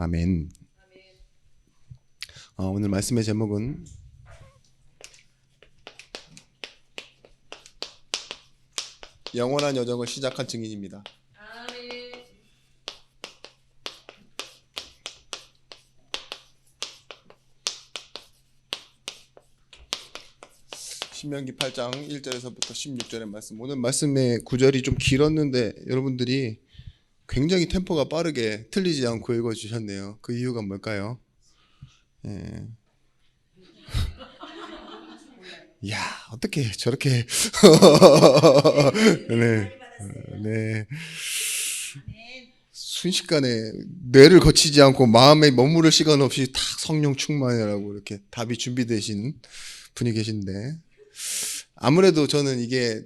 아멘. 오늘 말씀의 제목은 영원한 여정을 시작한 증인입니다. 신명기 8장 1절에서부터 16절의 말씀. 오늘 말씀의 구절이 좀 길었는데 여러분들이 굉장히 템포가 빠르게 틀리지 않고 읽어주셨네요. 그 이유가 뭘까요? 이야, 어떻게 저렇게 네. 순식간에 뇌를 거치지 않고 마음에 머무를 시간 없이 탁 성령 충만이라고 이렇게 답이 준비되신 분이 계신데, 아무래도 저는 이게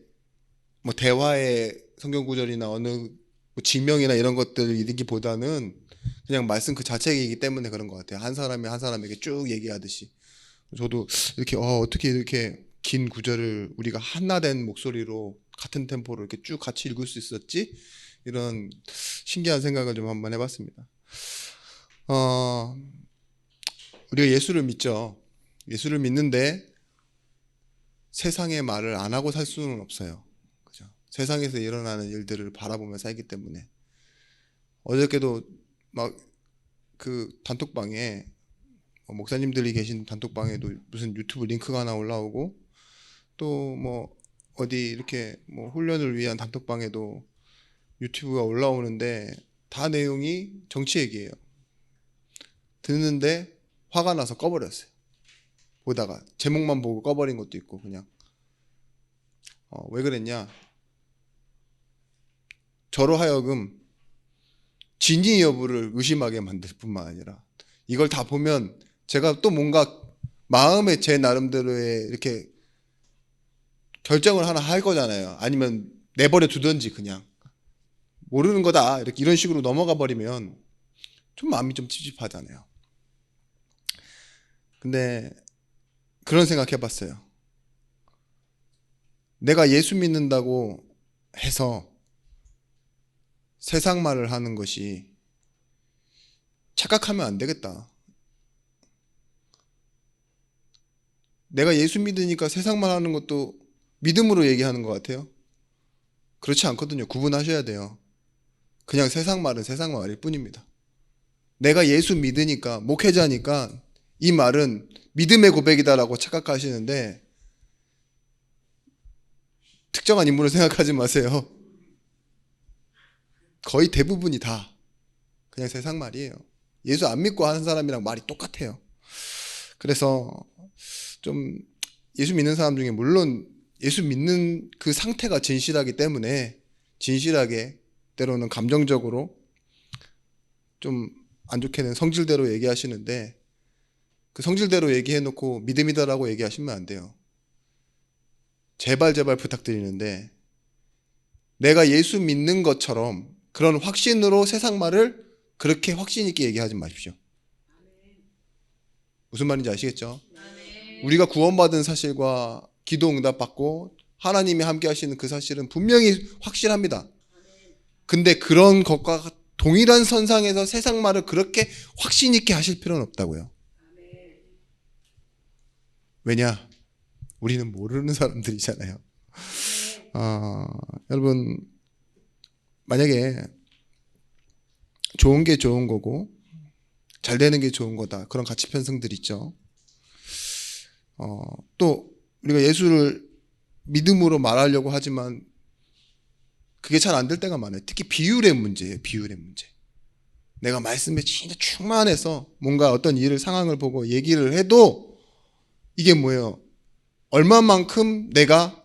뭐 대화의 성경 구절이나 어느 뭐 증명이나 이런 것들을 읽기보다는 그냥 말씀 그 자체이기 때문에 그런 것 같아요. 한 사람이 한 사람에게 쭉 얘기하듯이. 저도 이렇게 어떻게 이렇게 긴 구절을 우리가 하나된 목소리로 같은 템포로 이렇게 쭉 같이 읽을 수 있었지? 이런 신기한 생각을 좀 한번 해봤습니다. 우리가 예수를 믿죠. 예수를 믿는데 세상의 말을 안 하고 살 수는 없어요. 그죠? 세상에서 일어나는 일들을 바라보며 살기 때문에. 어저께도 막 그 단톡방에 목사님들이 계신 단톡방에도 무슨 유튜브 링크가 하나 올라오고, 또 뭐 어디 이렇게 뭐 훈련을 위한 단톡방에도 유튜브가 올라오는데 다 내용이 정치 얘기예요. 듣는데 화가 나서 꺼버렸어요. 보다가 제목만 보고 꺼버린 것도 있고. 그냥 왜 그랬냐, 저로 하여금 진위 여부를 의심하게 만들 뿐만 아니라 이걸 다 보면 제가 또 뭔가 마음에 제 나름대로의 이렇게 결정을 하나 할 거잖아요. 아니면 내버려 두든지 그냥 모르는 거다 이렇게 이런 식으로 넘어가 버리면 좀 마음이 좀 찝찝하잖아요. 근데 그런 생각 해봤어요. 내가 예수 믿는다고 해서 세상 말을 하는 것이 착각하면 안 되겠다. 내가 예수 믿으니까 세상 말 하는 것도 믿음으로 얘기하는 것 같아요. 그렇지 않거든요. 구분하셔야 돼요. 그냥 세상 말은 세상 말일 뿐입니다. 내가 예수 믿으니까, 목회자니까 이 말은 믿음의 고백이다라고 착각하시는데 특정한 인물을 생각하지 마세요. 거의 대부분이 다 그냥 세상 말이에요. 예수 안 믿고 하는 사람이랑 말이 똑같아요. 그래서 좀 예수 믿는 사람 중에, 물론 예수 믿는 그 상태가 진실하기 때문에 진실하게, 때로는 감정적으로 좀 안 좋게는 성질대로 얘기하시는데, 그 성질대로 얘기해놓고 믿음이다라고 얘기하시면 안 돼요. 제발 부탁드리는데 내가 예수 믿는 것처럼 그런 확신으로 세상 말을 그렇게 확신 있게 얘기하지 마십시오. 무슨 말인지 아시겠죠? 우리가 구원받은 사실과 기도 응답 받고 하나님이 함께 하시는 그 사실은 분명히 확실합니다. 근데 그런 것과 동일한 선상에서 세상 말을 그렇게 확신 있게 하실 필요는 없다고요. 왜냐? 우리는 모르는 사람들이잖아요. 여러분, 만약에 좋은 게 좋은 거고 잘 되는 게 좋은 거다, 그런 가치 편성들 있죠. 또 우리가 예수를 믿음으로 말하려고 하지만 그게 잘 안 될 때가 많아요. 특히 비율의 문제예요. 비율의 문제. 내가 말씀에 진짜 충만해서 뭔가 어떤 일을, 상황을 보고 얘기를 해도 이게 뭐예요? 얼마만큼 내가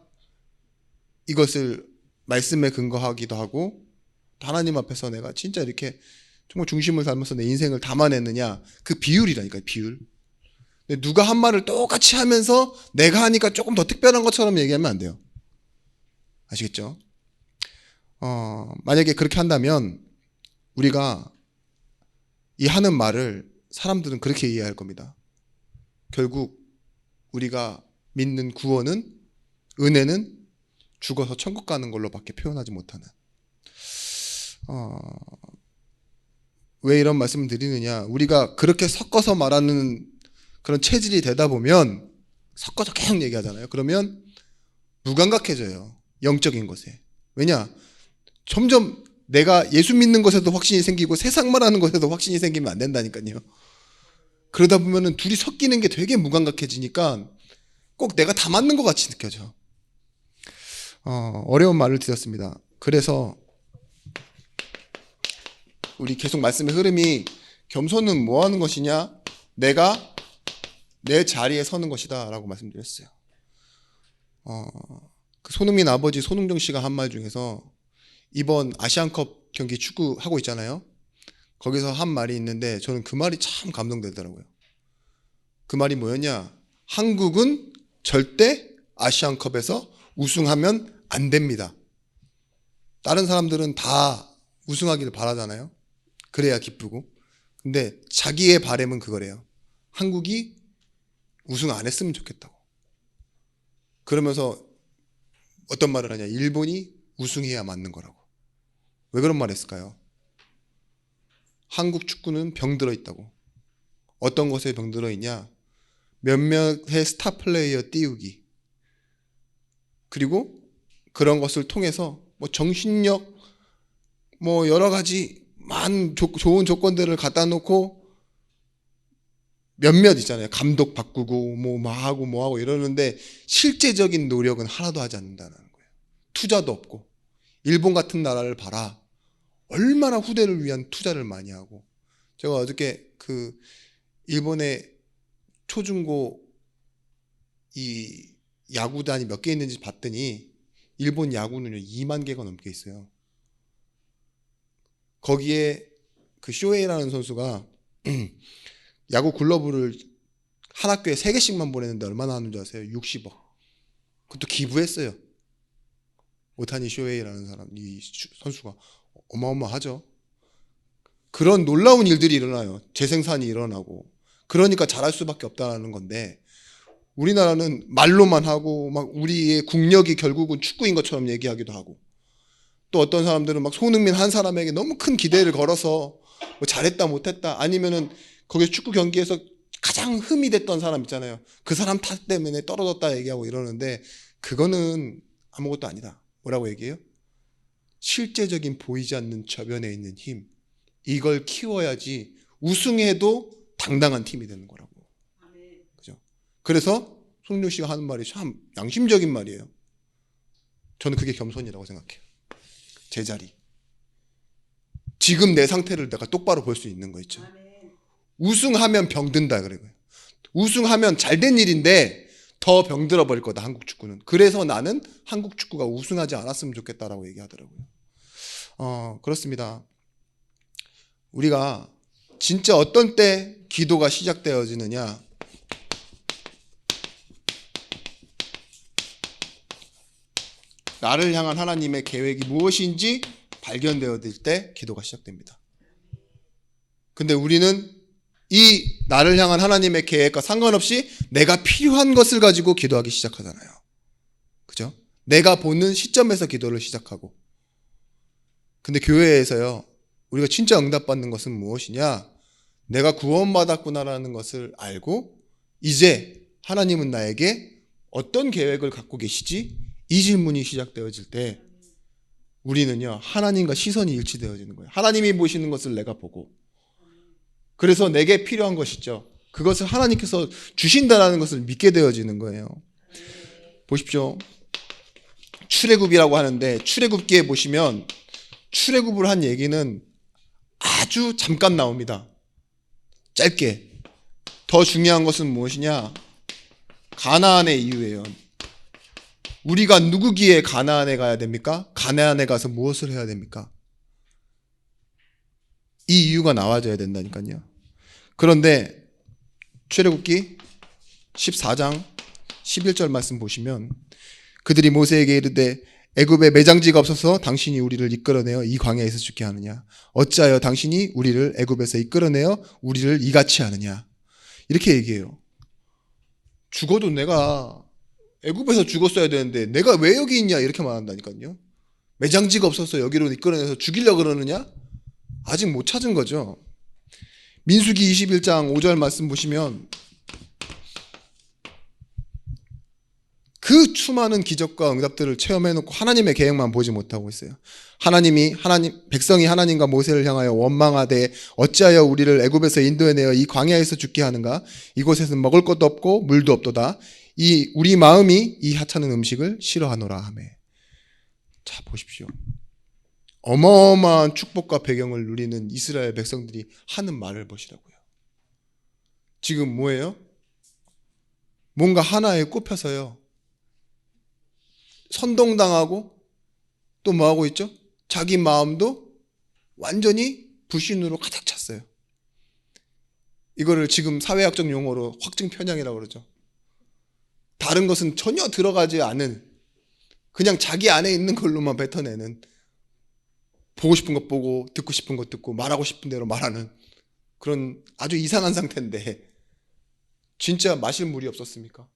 이것을 말씀에 근거하기도 하고 하나님 앞에서 내가 진짜 이렇게 정말 중심을 담아서 내 인생을 담아냈느냐, 그 비율이라니까요. 비율. 근데 누가 한 말을 똑같이 하면서 내가 하니까 조금 더 특별한 것처럼 얘기하면 안 돼요. 아시겠죠? 만약에 그렇게 한다면 우리가 이 하는 말을 사람들은 그렇게 이해할 겁니다. 결국 우리가 믿는 구원은, 은혜는 죽어서 천국 가는 걸로밖에 표현하지 못하는. 왜 이런 말씀을 드리느냐? 우리가 그렇게 섞어서 말하는 그런 체질이 되다 보면 섞어서 계속 얘기하잖아요. 그러면 무감각해져요. 영적인 것에. 왜냐? 점점 내가 예수 믿는 것에도 확신이 생기고 세상 말하는 것에도 확신이 생기면 안 된다니까요. 그러다 보면은 둘이 섞이는 게 되게 무감각해지니까 꼭 내가 다 맞는 것 같이 느껴져. 어려운 말을 드렸습니다. 그래서 우리 계속 말씀의 흐름이 겸손은 뭐 하는 것이냐? 내가 내 자리에 서는 것이다 라고 말씀드렸어요. 그 손흥민 아버지 손흥정 씨가 한 말 중에서 이번 아시안컵 경기 축구 하고 있잖아요. 거기서 한 말이 있는데 저는 그 말이 참 감동되더라고요. 그 말이 뭐였냐? 한국은 절대 아시안컵에서 우승하면 안 됩니다. 다른 사람들은 다 우승하기를 바라잖아요. 그래야 기쁘고. 근데 자기의 바람은 그거래요. 한국이 우승 안 했으면 좋겠다고. 그러면서 어떤 말을 하냐? 일본이 우승해야 맞는 거라고. 왜 그런 말 했을까요? 한국 축구는 병들어 있다고. 어떤 것에 병들어 있냐? 몇몇의 스타 플레이어 띄우기. 그리고 그런 것을 통해서 뭐 정신력, 뭐 여러 가지 좋은 조건들을 갖다 놓고 몇몇 있잖아요. 감독 바꾸고 뭐 하고 이러는데 실제적인 노력은 하나도 하지 않는다는 거예요. 투자도 없고. 일본 같은 나라를 봐라. 얼마나 후대를 위한 투자를 많이 하고. 제가 어저께 그 일본의 초중고 이 야구단이 몇 개 있는지 봤더니 일본 야구는요 2만 개가 넘게 있어요. 거기에 그 쇼헤이라는 선수가 야구 글러브를 한 학교에 3개씩만 보냈는데 얼마나 하는 줄 아세요? 60억. 그것도 기부했어요. 오타니 쇼헤이라는 사람, 이 선수가 어마어마하죠. 그런 놀라운 일들이 일어나요. 재생산이 일어나고. 그러니까 잘할 수밖에 없다는 건데 우리나라는 말로만 하고 막 우리의 국력이 결국은 축구인 것처럼 얘기하기도 하고 또 어떤 사람들은 막 손흥민 한 사람에게 너무 큰 기대를 걸어서 뭐 잘했다 못했다 아니면은 거기 축구 경기에서 가장 흠이 됐던 사람 있잖아요. 그 사람 탓 때문에 떨어졌다 얘기하고 이러는데 그거는 아무것도 아니다. 뭐라고 얘기해요? 실제적인 보이지 않는 저변에 있는 힘. 이걸 키워야지 우승해도 당당한 팀이 되는 거라고. 그죠? 그래서 손흥민 씨가 하는 말이 참 양심적인 말이에요. 저는 그게 겸손이라고 생각해요. 제자리. 지금 내 상태를 내가 똑바로 볼 수 있는 거 있죠. 우승하면 병든다 그래요. 우승하면 잘된 일인데 더 병들어 버릴 거다 한국 축구는. 그래서 나는 한국 축구가 우승하지 않았으면 좋겠다라고 얘기하더라고요. 그렇습니다. 우리가 진짜 어떤 때 기도가 시작되어지느냐? 나를 향한 하나님의 계획이 무엇인지 발견되어질 때 기도가 시작됩니다. 근데 우리는 이 나를 향한 하나님의 계획과 상관없이 내가 필요한 것을 가지고 기도하기 시작하잖아요. 그죠? 내가 보는 시점에서 기도를 시작하고. 근데 교회에서요, 우리가 진짜 응답받는 것은 무엇이냐? 내가 구원받았구나라는 것을 알고 이제 하나님은 나에게 어떤 계획을 갖고 계시지? 이 질문이 시작되어질 때 우리는요, 하나님과 시선이 일치되어지는 거예요. 하나님이 보시는 것을 내가 보고 그래서 내게 필요한 것이죠. 그것을 하나님께서 주신다는 것을 믿게 되어지는 거예요. 보십시오. 출애굽이라고 하는데 출애굽기에 보시면 출애굽을 한 얘기는 아주 잠깐 나옵니다. 짧게. 더 중요한 것은 무엇이냐? 가나안의 이유예요. 우리가 누구기에 가나안에 가야 됩니까? 가나안에 가서 무엇을 해야 됩니까? 이 이유가 나와줘야 된다니까요. 그런데 출애굽기 14장 11절 말씀 보시면 그들이 모세에게 이르되 애굽에 매장지가 없어서 당신이 우리를 이끌어내어 이 광야에서 죽게 하느냐? 어찌하여 당신이 우리를 애굽에서 이끌어내어 우리를 이같이 하느냐? 이렇게 얘기해요. 죽어도 내가 애굽에서 죽었어야 되는데 내가 왜 여기 있냐? 이렇게 말한다니까요. 매장지가 없어서 여기로 이끌어내서 죽이려고 그러느냐? 아직 못 찾은 거죠. 민수기 21장 5절 말씀 보시면 그 수많은 기적과 응답들을 체험해놓고 하나님의 계획만 보지 못하고 있어요. 백성이 하나님과 모세를 향하여 원망하되 어찌하여 우리를 애굽에서 인도해내어 이 광야에서 죽게 하는가? 이곳에서는 먹을 것도 없고 물도 없도다. 우리 마음이 이 하찮은 음식을 싫어하노라 하며. 자, 보십시오. 어마어마한 축복과 배경을 누리는 이스라엘 백성들이 하는 말을 보시라고요. 지금 뭐예요? 뭔가 하나에 꼽혀서요. 선동당하고 또 뭐하고 있죠? 자기 마음도 완전히 불신으로 가득 찼어요. 이거를 지금 사회학적 용어로 확증 편향이라고 그러죠. 다른 것은 전혀 들어가지 않은, 그냥 자기 안에 있는 걸로만 뱉어내는, 보고 싶은 것 보고 듣고 싶은 것 듣고 말하고 싶은 대로 말하는 그런 아주 이상한 상태인데, 진짜 마실 물이 없었습니까?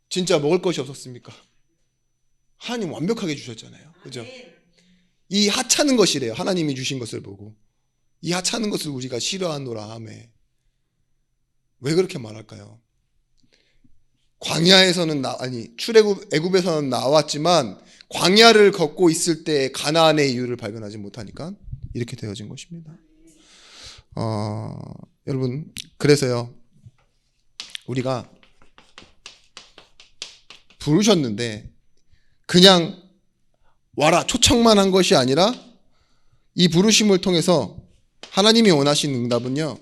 진짜 먹을 것이 없었습니까? 하나님 완벽하게 주셨잖아요. 그죠? 이 하찮은 것이래요. 하나님이 주신 것을 보고 이 하찮은 것을 우리가 싫어하노라 하며. 왜 그렇게 말할까요? 광야에서는 애굽에서는 나왔지만 광야를 걷고 있을 때 가나안의 이유를 발견하지 못하니까 이렇게 되어진 것입니다. 여러분, 그래서요, 우리가 부르셨는데 그냥 와라 초청만 한 것이 아니라 이 부르심을 통해서 하나님이 원하시는 응답은요,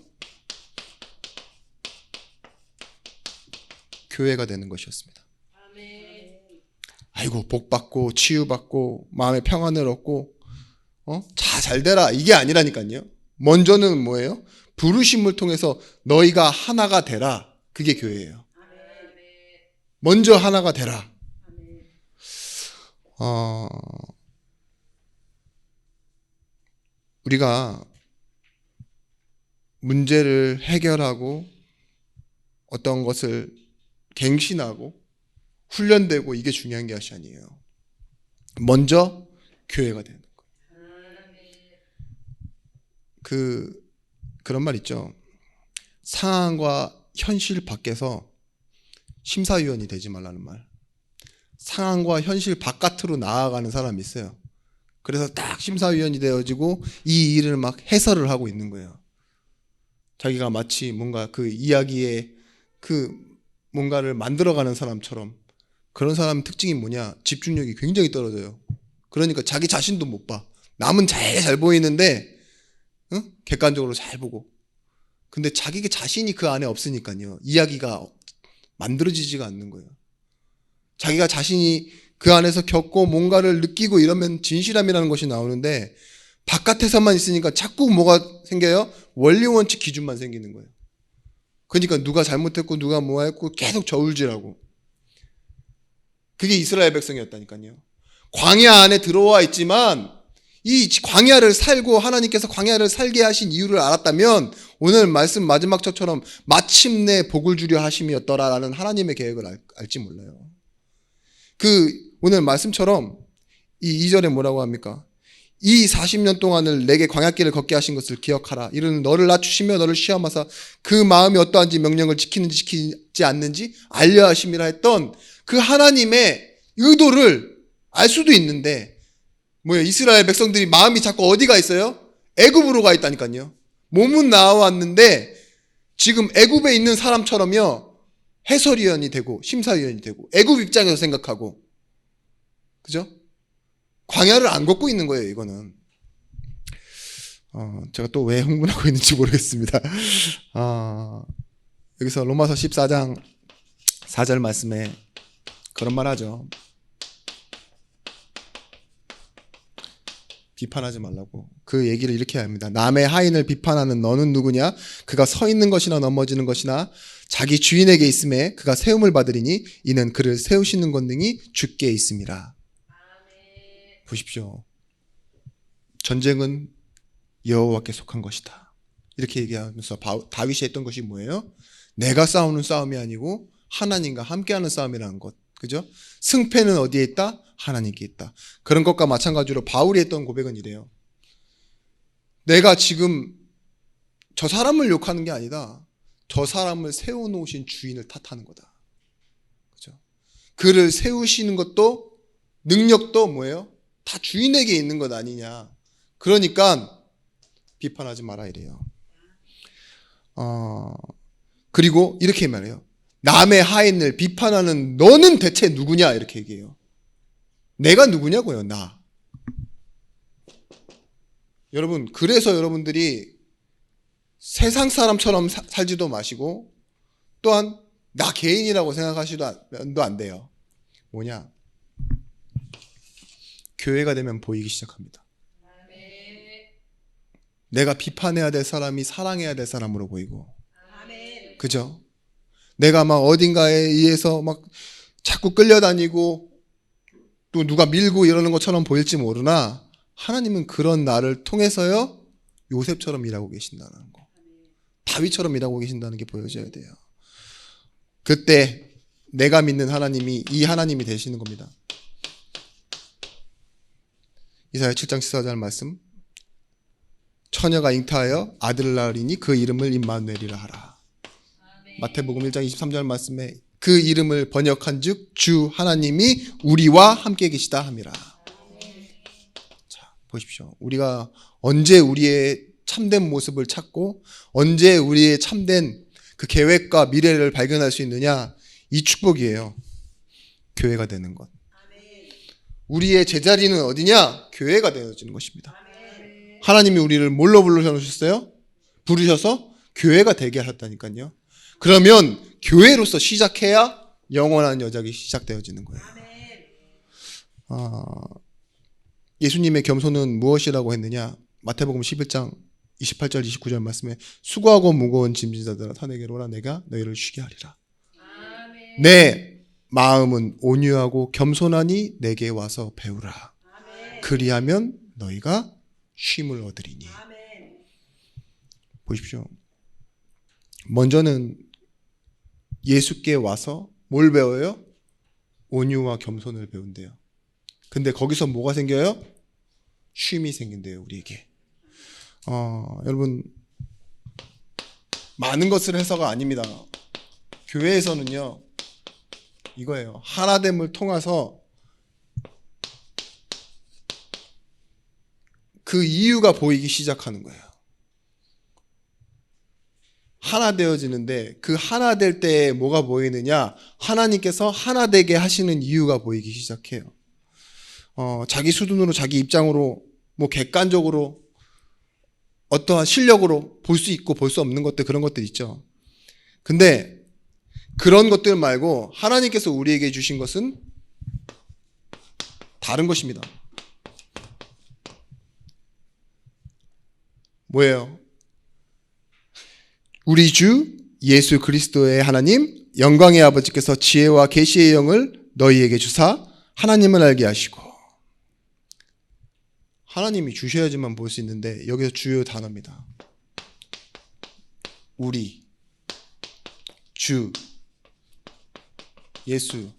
교회가 되는 것이었습니다. 아이고 복받고 치유받고 마음의 평안을 얻고 잘 되라, 이게 아니라니까요. 먼저는 뭐예요? 부르심을 통해서 너희가 하나가 되라. 그게 교회예요. 먼저 하나가 되라. 우리가 문제를 해결하고 어떤 것을 갱신하고 훈련되고 이게 중요한 것이 아니에요. 먼저 교회가 되는 거예요. 그런 말 있죠. 상황과 현실 밖에서 심사위원이 되지 말라는 말. 상황과 현실 바깥으로 나아가는 사람이 있어요. 그래서 딱 심사위원이 되어지고 이 일을 막 해설을 하고 있는 거예요. 자기가 마치 뭔가 그 이야기에 뭔가를 만들어가는 사람처럼. 그런 사람 특징이 뭐냐? 집중력이 굉장히 떨어져요. 그러니까 자기 자신도 못 봐. 남은 잘 보이는데 객관적으로 잘 보고. 근데 자기 자신이 그 안에 없으니까요, 이야기가 만들어지지가 않는 거예요. 자기가 자신이 그 안에서 겪고 뭔가를 느끼고 이러면 진실함이라는 것이 나오는데, 바깥에서만 있으니까 자꾸 뭐가 생겨요? 원리 원칙 기준만 생기는 거예요. 그러니까 누가 잘못했고 누가 뭐 했고 계속 저울질하고. 그게 이스라엘 백성이었다니까요. 광야 안에 들어와 있지만 이 광야를 살고 하나님께서 광야를 살게 하신 이유를 알았다면 오늘 말씀 마지막 절처럼 마침내 복을 주려 하심이었더라라는 하나님의 계획을 알지 몰라요. 오늘 말씀처럼 이 2절에 뭐라고 합니까? 이 40년 동안을 내게 광야길을 걷게 하신 것을 기억하라. 이는 너를 낮추시며 너를 시험하사 그 마음이 어떠한지 명령을 지키는지 지키지 않는지 알려 하심이라 했던 그 하나님의 의도를 알 수도 있는데, 이스라엘 백성들이 마음이 자꾸 어디가 있어요? 애굽으로 가 있다니까요. 몸은 나왔는데 지금 애굽에 있는 사람처럼요, 해설위원이 되고 심사위원이 되고 애굽 입장에서 생각하고, 그죠? 광야를 안 걷고 있는 거예요. 이거는 제가 또 왜 흥분하고 있는지 모르겠습니다. 여기서 로마서 14장 4절 말씀에 그런 말 하죠. 비판하지 말라고. 그 얘기를 이렇게 합니다. 남의 하인을 비판하는 너는 누구냐? 그가 서 있는 것이나 넘어지는 것이나 자기 주인에게 있음에 그가 세움을 받으리니 이는 그를 세우시는 권능이 주께 있음이라. 보십시오. 전쟁은 여호와께 속한 것이다. 이렇게 얘기하면서 다윗이 했던 것이 뭐예요? 내가 싸우는 싸움이 아니고 하나님과 함께하는 싸움이라는 것. 그죠? 승패는 어디에 있다? 하나님께 있다. 그런 것과 마찬가지로 바울이 했던 고백은 이래요. 내가 지금 저 사람을 욕하는 게 아니다. 저 사람을 세워놓으신 주인을 탓하는 거다. 그죠? 그를 세우시는 것도 능력도 뭐예요? 다 주인에게 있는 것 아니냐. 그러니까 비판하지 마라 이래요. 그리고 이렇게 말해요. 남의 하인을 비판하는 너는 대체 누구냐 이렇게 얘기해요. 내가 누구냐고요, 나. 여러분, 그래서 여러분들이 세상 사람처럼 살지도 마시고 또한 나 개인이라고 생각하시도 안 돼요. 뭐냐? 교회가 되면 보이기 시작합니다. 내가 비판해야 될 사람이 사랑해야 될 사람으로 보이고, 그죠? 내가 막 어딘가에 의해서 막 자꾸 끌려다니고 또 누가 밀고 이러는 것처럼 보일지 모르나 하나님은 그런 나를 통해서요 요셉처럼 일하고 계신다는 거, 다윗처럼 일하고 계신다는 게 보여져야 돼요. 그때 내가 믿는 하나님이 이 하나님이 되시는 겁니다. 이사야 7장 14절 말씀, 처녀가 잉태하여 아들을 낳으리니 그 이름을 임마누엘이라 하라. 마태복음 1장 23절 말씀에 그 이름을 번역한즉 주 하나님이 우리와 함께 계시다 함이라. 자, 보십시오. 우리가 언제 우리의 참된 모습을 찾고 언제 우리의 참된 그 계획과 미래를 발견할 수 있느냐? 이 축복이에요. 교회가 되는 것. 우리의 제자리는 어디냐? 교회가 되어지는 것입니다. 하나님이 우리를 뭘로 부르셨어요? 부르셔서 교회가 되게 하셨다니까요. 그러면 교회로서 시작해야 영원한 여정이 시작되어지는 거예요. 예수님의 겸손은 무엇이라고 했느냐? 마태복음 11장 28절 29절 말씀에 수고하고 무거운 짐진 자들아 다 내게로 오라 내가 너희를 쉬게 하리라. 내 마음은 온유하고 겸손하니 내게 와서 배우라. 그리하면 너희가 쉼을 얻으리니. 보십시오. 먼저는 예수께 와서 뭘 배워요? 온유와 겸손을 배운대요. 근데 거기서 뭐가 생겨요? 쉼이 생긴대요, 우리에게. 여러분, 많은 것을 해서가 아닙니다. 교회에서는요, 이거예요. 하나됨을 통해서 그 이유가 보이기 시작하는 거예요. 하나 되어지는데 그 하나 될 때 뭐가 보이느냐? 하나님께서 하나 되게 하시는 이유가 보이기 시작해요. 자기 수준으로 자기 입장으로 뭐 객관적으로 어떠한 실력으로 볼 수 있고 볼 수 없는 것들, 그런 것들 있죠. 근데 그런 것들 말고 하나님께서 우리에게 주신 것은 다른 것입니다. 뭐예요? 우리 주 예수 그리스도의 하나님 영광의 아버지께서 지혜와 계시의 영을 너희에게 주사 하나님을 알게 하시고. 하나님이 주셔야지만 볼 수 있는데 여기서 주요 단어입니다. 우리, 주, 예수,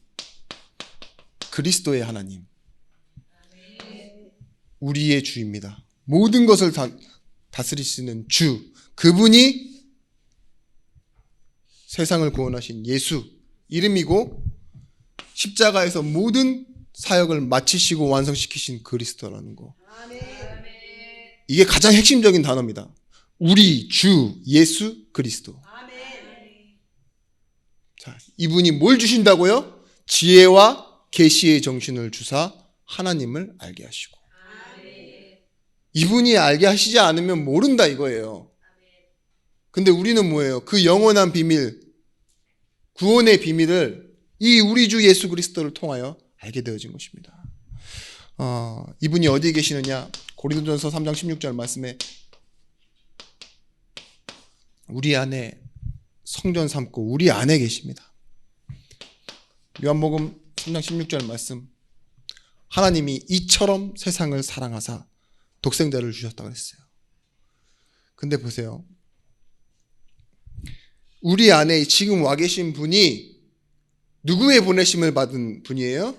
그리스도의 하나님, 우리의 주입니다. 모든 것을 다스리시는 주, 그분이 세상을 구원하신 예수 이름이고 십자가에서 모든 사역을 마치시고 완성시키신 그리스도라는 거. 이게 가장 핵심적인 단어입니다. 우리 주 예수 그리스도. 자, 이분이 뭘 주신다고요? 지혜와 계시의 정신을 주사 하나님을 알게 하시고. 이분이 알게 하시지 않으면 모른다 이거예요. 근데 우리는 뭐예요? 그 영원한 비밀, 구원의 비밀을 이 우리 주 예수 그리스도를 통하여 알게 되어진 것입니다. 이분이 어디에 계시느냐? 고린도전서 3장 16절 말씀에 우리 안에 성전 삼고 우리 안에 계십니다. 요한복음 3장 16절 말씀, 하나님이 이처럼 세상을 사랑하사 독생자를 주셨다고 했어요. 근데 보세요. 우리 안에 지금 와 계신 분이 누구의 보내심을 받은 분이에요?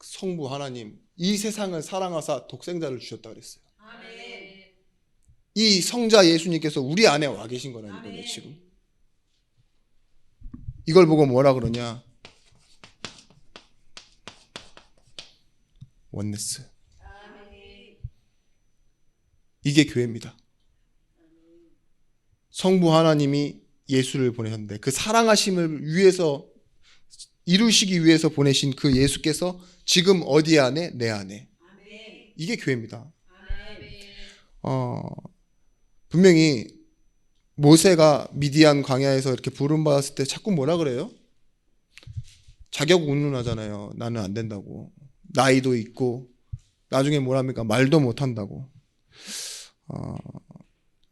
성부 하나님. 이 세상을 사랑하사 독생자를 주셨다고 그랬어요. 이 성자 예수님께서 우리 안에 와 계신 거라는 거예요, 지금. 이걸 보고 뭐라 그러냐? 원네스. 이게 교회입니다. 성부 하나님이 예수를 보내셨는데 그 사랑하심을 위해서 이루시기 위해서 보내신 그 예수께서 지금 어디 안에? 내 안에. 이게 교회입니다. 분명히 모세가 미디안 광야에서 이렇게 부름받았을 때 자꾸 뭐라 그래요? 자격 운운하잖아요. 나는 안 된다고. 나이도 있고 나중에 뭐랍니까? 말도 못한다고.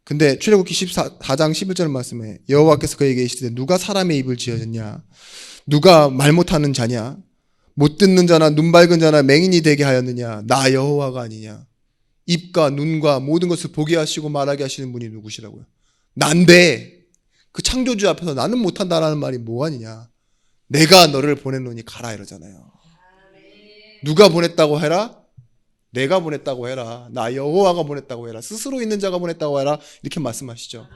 근데 출애굽기 14장 11절 말씀에 여호와께서 그에게 이르시되 누가 사람의 입을 지어졌냐? 누가 말 못하는 자냐? 못 듣는 자나 눈 밝은 자나 맹인이 되게 하였느냐? 나 여호와가 아니냐? 입과 눈과 모든 것을 보게 하시고 말하게 하시는 분이 누구시라고요? 난데 그 창조주 앞에서 나는 못한다라는 말이 뭐하느냐? 내가 너를 보냈노니 가라 이러잖아요. 누가 보냈다고 해라? 내가 보냈다고 해라. 나 여호와가 보냈다고 해라. 스스로 있는 자가 보냈다고 해라. 이렇게 말씀하시죠.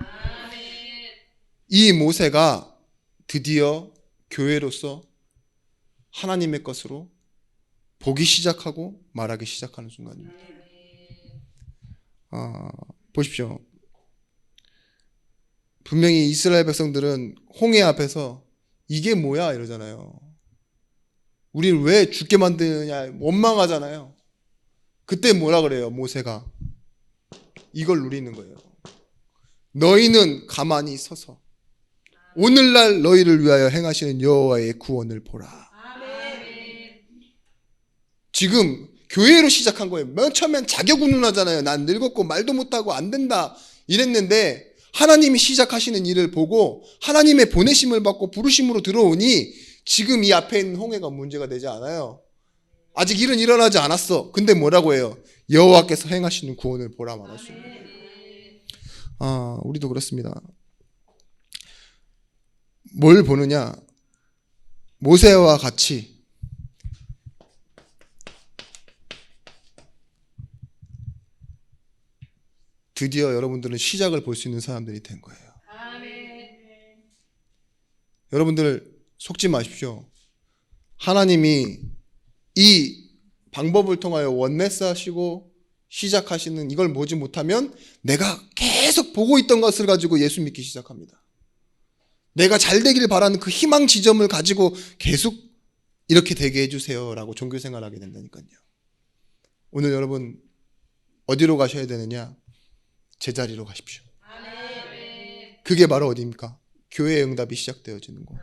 이 모세가 드디어 교회로서 하나님의 것으로 보기 시작하고 말하기 시작하는 순간입니다. 보십시오. 분명히 이스라엘 백성들은 홍해 앞에서 이게 뭐야 이러잖아요. 우리를 왜 죽게 만드냐 원망하잖아요. 그때 뭐라 그래요? 모세가 이걸 누리는 거예요. 너희는 가만히 서서 오늘날 너희를 위하여 행하시는 여호와의 구원을 보라. 지금 교회로 시작한 거예요. 맨 처음엔 자격운운하잖아요. 난 늙었고 말도 못하고 안 된다 이랬는데 하나님이 시작하시는 일을 보고 하나님의 보내심을 받고 부르심으로 들어오니 지금 이 앞에 있는 홍해가 문제가 되지 않아요. 아직 일은 일어나지 않았어. 근데 뭐라고 해요? 여호와께서 행하시는 구원을 보라 말하십니다. 우리도 그렇습니다. 뭘 보느냐? 모세와 같이 드디어 여러분들은 시작을 볼 수 있는 사람들이 된 거예요. 여러분들 속지 마십시오. 하나님이 이 방법을 통하여 원네스 하시고 시작하시는 이걸 보지 못하면 내가 계속 보고 있던 것을 가지고 예수 믿기 시작합니다. 내가 잘 되기를 바라는 그 희망 지점을 가지고 계속 이렇게 되게 해주세요라고 종교생활을 하게 된다니까요. 오늘 여러분 어디로 가셔야 되느냐? 제자리로 가십시오. 그게 바로 어디입니까? 교회의 응답이 시작되어지는 곳.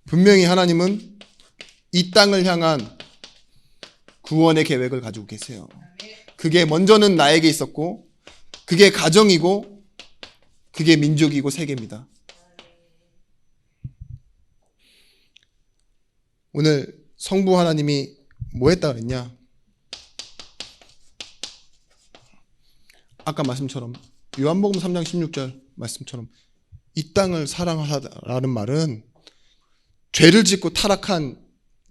분명히 하나님은 이 땅을 향한 구원의 계획을 가지고 계세요. 그게 먼저는 나에게 있었고 그게 가정이고 그게 민족이고 세계입니다. 오늘 성부 하나님이 뭐 했다 그랬냐? 아까 말씀처럼 요한복음 3장 16절 말씀처럼 이 땅을 사랑하라는 말은 죄를 짓고 타락한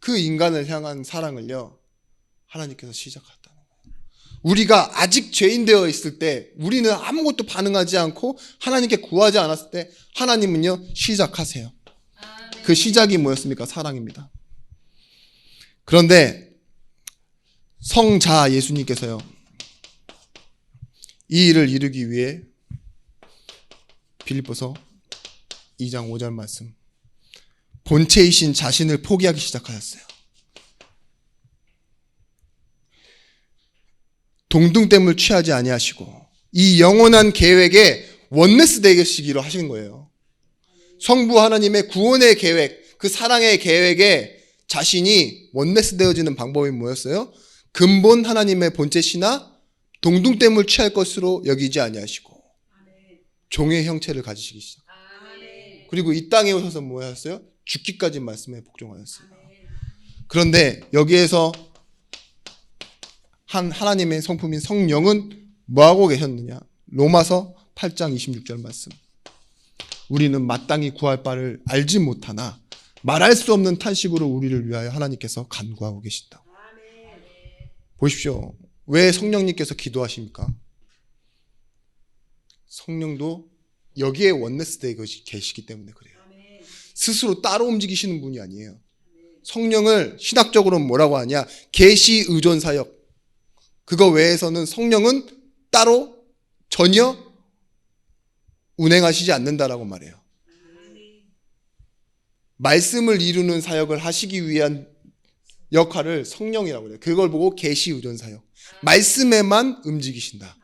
그 인간을 향한 사랑을요 하나님께서 시작했다는 거예요. 우리가 아직 죄인 되어 있을 때 우리는 아무것도 반응하지 않고 하나님께 구하지 않았을 때 하나님은요 시작하세요. 그 시작이 뭐였습니까? 사랑입니다. 그런데 성자 예수님께서요 이 일을 이루기 위해 빌립보서 2장 5절 말씀 본체이신 자신을 포기하기 시작하셨어요. 동등됨을 취하지 아니하시고 이 영원한 계획에 원네스 되시기로 하신 거예요. 성부 하나님의 구원의 계획, 그 사랑의 계획에 자신이 원네스 되어지는 방법이 뭐였어요? 근본 하나님의 본체시나 동등됨을 취할 것으로 여기지 아니하시고 종의 형체를 가지시기 시작. 그리고 이 땅에 오셔서 뭐 하셨어요? 죽기까지 말씀에 복종하였어요. 그런데 여기에서 하나님의 성품인 성령은 뭐하고 계셨느냐? 로마서 8장 26절 말씀. 우리는 마땅히 구할 바를 알지 못하나 말할 수 없는 탄식으로 우리를 위하여 하나님께서 간구하고 계신다. 보십시오. 왜 성령님께서 기도하십니까? 성령도 여기에 원네스되어 계시기 때문에 그래요. 스스로 따로 움직이시는 분이 아니에요. 성령을 신학적으로는 뭐라고 하냐? 계시 의존 사역. 그거 외에서는 성령은 따로 전혀 운행하시지 않는다라고 말해요. 말씀을 이루는 사역을 하시기 위한 역할을 성령이라고 해요. 그걸 보고 계시 의존 사역. 말씀에만 움직이신다.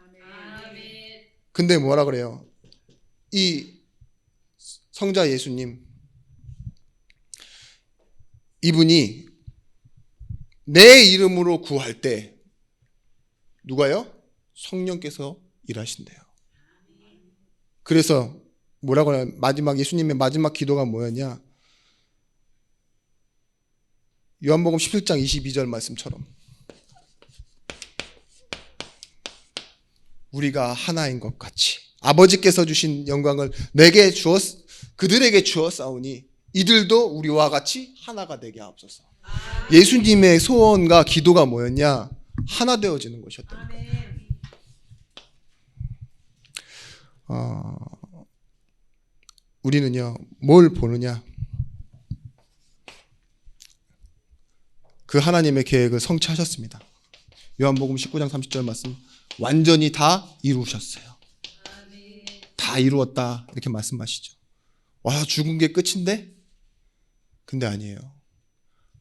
근데 뭐라 그래요? 이 성자 예수님, 이분이 내 이름으로 구할 때 누가요? 성령께서 일하신대요. 그래서 뭐라고 해요? 예수님의 마지막 기도가 뭐였냐? 요한복음 17장 22절 말씀처럼 우리가 하나인 것 같이 아버지께서 주신 영광을 그들에게 주었사오니 이들도 우리와 같이 하나가 되게 하옵소서. 예수님의 소원과 기도가 뭐였냐? 하나 되어지는 것이었다니까. 우리는요, 뭘 보느냐? 그 하나님의 계획을 성취하셨습니다. 요한복음 19장 30절 말씀, 완전히 다 이루셨어요. 다 이루었다 이렇게 말씀하시죠. 와, 죽은 게 끝인데? 근데 아니에요.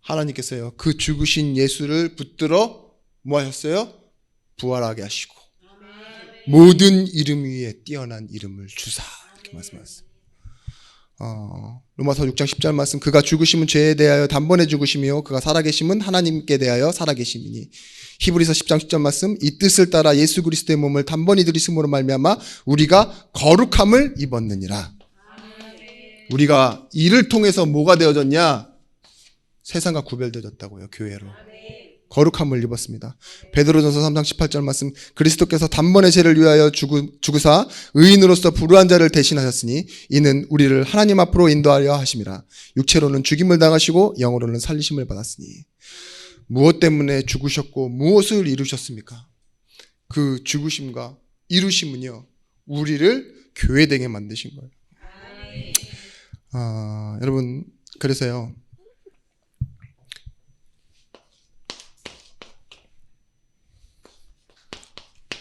하나님께서요, 그 죽으신 예수를 붙들어 뭐 하셨어요? 부활하게 하시고 모든 이름 위에 뛰어난 이름을 주사 이렇게 말씀하셨어요. 로마서 6장 10절 말씀, 그가 죽으심은 죄에 대하여 단번에 죽으심이요 그가 살아계심은 하나님께 대하여 살아계심이니. 히브리서 10장 10절 말씀, 이 뜻을 따라 예수 그리스도의 몸을 단번에 들이심으로 말미암아 우리가 거룩함을 입었느니라. 우리가 이를 통해서 뭐가 되어졌냐? 세상과 구별되어졌다고요. 교회로 거룩함을 입었습니다. 베드로전서 3장 18절 말씀, 그리스도께서 단번에 죄를 위하여 죽으사 의인으로서 불의한 자를 대신하셨으니 이는 우리를 하나님 앞으로 인도하려 하심이라. 육체로는 죽임을 당하시고 영으로는 살리심을 받았으니. 무엇 때문에 죽으셨고 무엇을 이루셨습니까? 그 죽으심과 이루심은요, 우리를 교회되게 만드신 거예요. 여러분, 그래서요,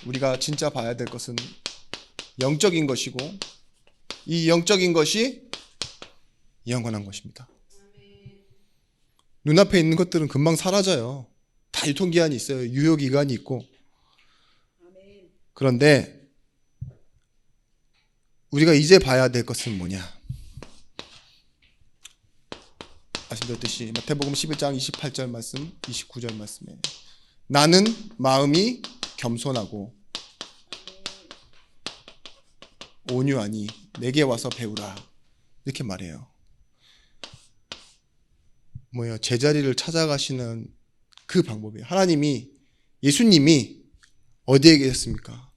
우리가 진짜 봐야 될 것은 영적인 것이고, 이 영적인 것이 영원한 것입니다. 눈앞에 있는 것들은 금방 사라져요. 다 유통기한이 있어요. 유효기간이 있고. 그런데 우리가 이제 봐야 될 것은 뭐냐? 말씀드렸듯이 마태복음 11장 28절 말씀, 29절 말씀에 나는 마음이 겸손하고 온유하니 내게 와서 배우라 이렇게 말해요. 뭐예요? 제자리를 찾아가시는 그 방법이에요. 예수님이 어디에 계셨습니까?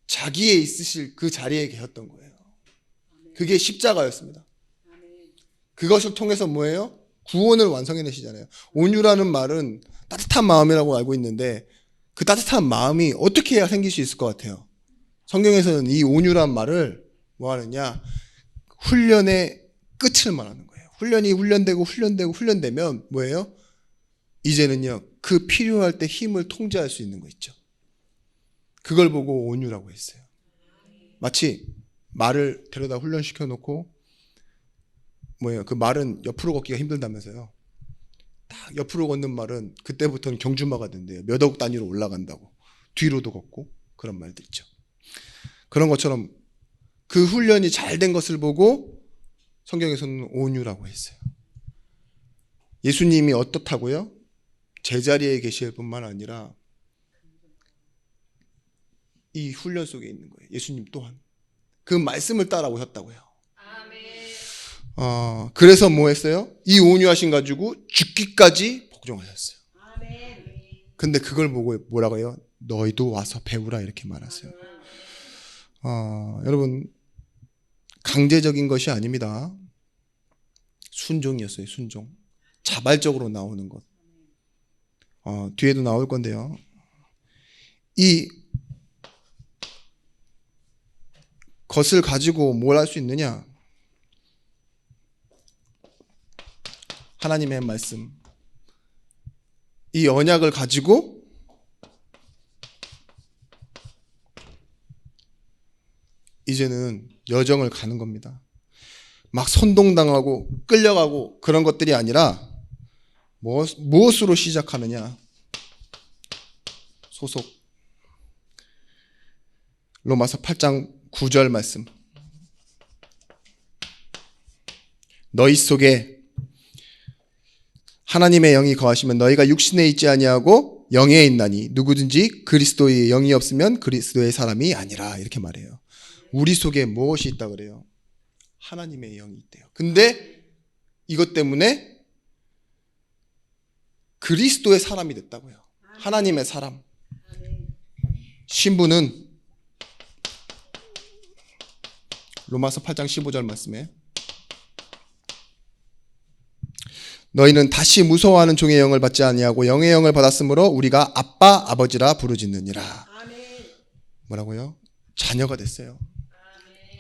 자기에 있으실 그 자리에 계셨던 거예요. 그게 십자가였습니다. 그것을 통해서 뭐예요? 구원을 완성해내시잖아요. 온유라는 말은 따뜻한 마음이라고 알고 있는데 그 따뜻한 마음이 어떻게 해야 생길 수 있을 것 같아요? 성경에서는 이 온유란 말을 뭐 하느냐? 훈련의 끝을 말하는 거예요. 훈련이 훈련되면 뭐예요? 이제는요, 그 필요할 때 힘을 통제할 수 있는 거 있죠. 그걸 보고 온유라고 했어요. 마치 말을 데려다 훈련시켜 놓고 뭐예요? 그 말은 옆으로 걷기가 힘들다면서요. 딱 옆으로 걷는 말은 그때부터는 경주마가 된대요. 몇 억 단위로 올라간다고. 뒤로도 걷고 그런 말들 있죠. 그런 것처럼 그 훈련이 잘 된 것을 보고 성경에서는 온유라고 했어요. 예수님이 어떻다고요? 제자리에 계실 뿐만 아니라 이 훈련 속에 있는 거예요. 예수님 또한 그 말씀을 따라오셨다고요. 그래서 뭐 했어요? 이 온유하심 가지고 죽기까지 복종하셨어요. 근데 그걸 보고 뭐라고 해요? 너희도 와서 배우라 이렇게 말하세요. 여러분, 강제적인 것이 아닙니다. 순종이었어요. 순종. 자발적으로 나오는 것. 뒤에도 나올 건데요. 이 것을 가지고 뭘 할 수 있느냐? 하나님의 말씀. 이 언약을 가지고 이제는 여정을 가는 겁니다. 막 선동당하고 끌려가고 그런 것들이 아니라 무엇으로 시작하느냐? 소속. 로마서 8장 9절 말씀. 너희 속에 하나님의 영이 거하시면 너희가 육신에 있지 아니하고 영에 있나니 누구든지 그리스도의 영이 없으면 그리스도의 사람이 아니라, 이렇게 말해요. 우리 속에 무엇이 있다 그래요? 하나님의 영이 있대요. 근데 이것 때문에 그리스도의 사람이 됐다고요. 하나님의 사람. 신부는 로마서 8장 15절 말씀에 너희는 다시 무서워하는 종의 영을 받지 아니하고 영의 영을 받았으므로 우리가 아빠 아버지라 부르짖느니라. 뭐라고요? 자녀가 됐어요.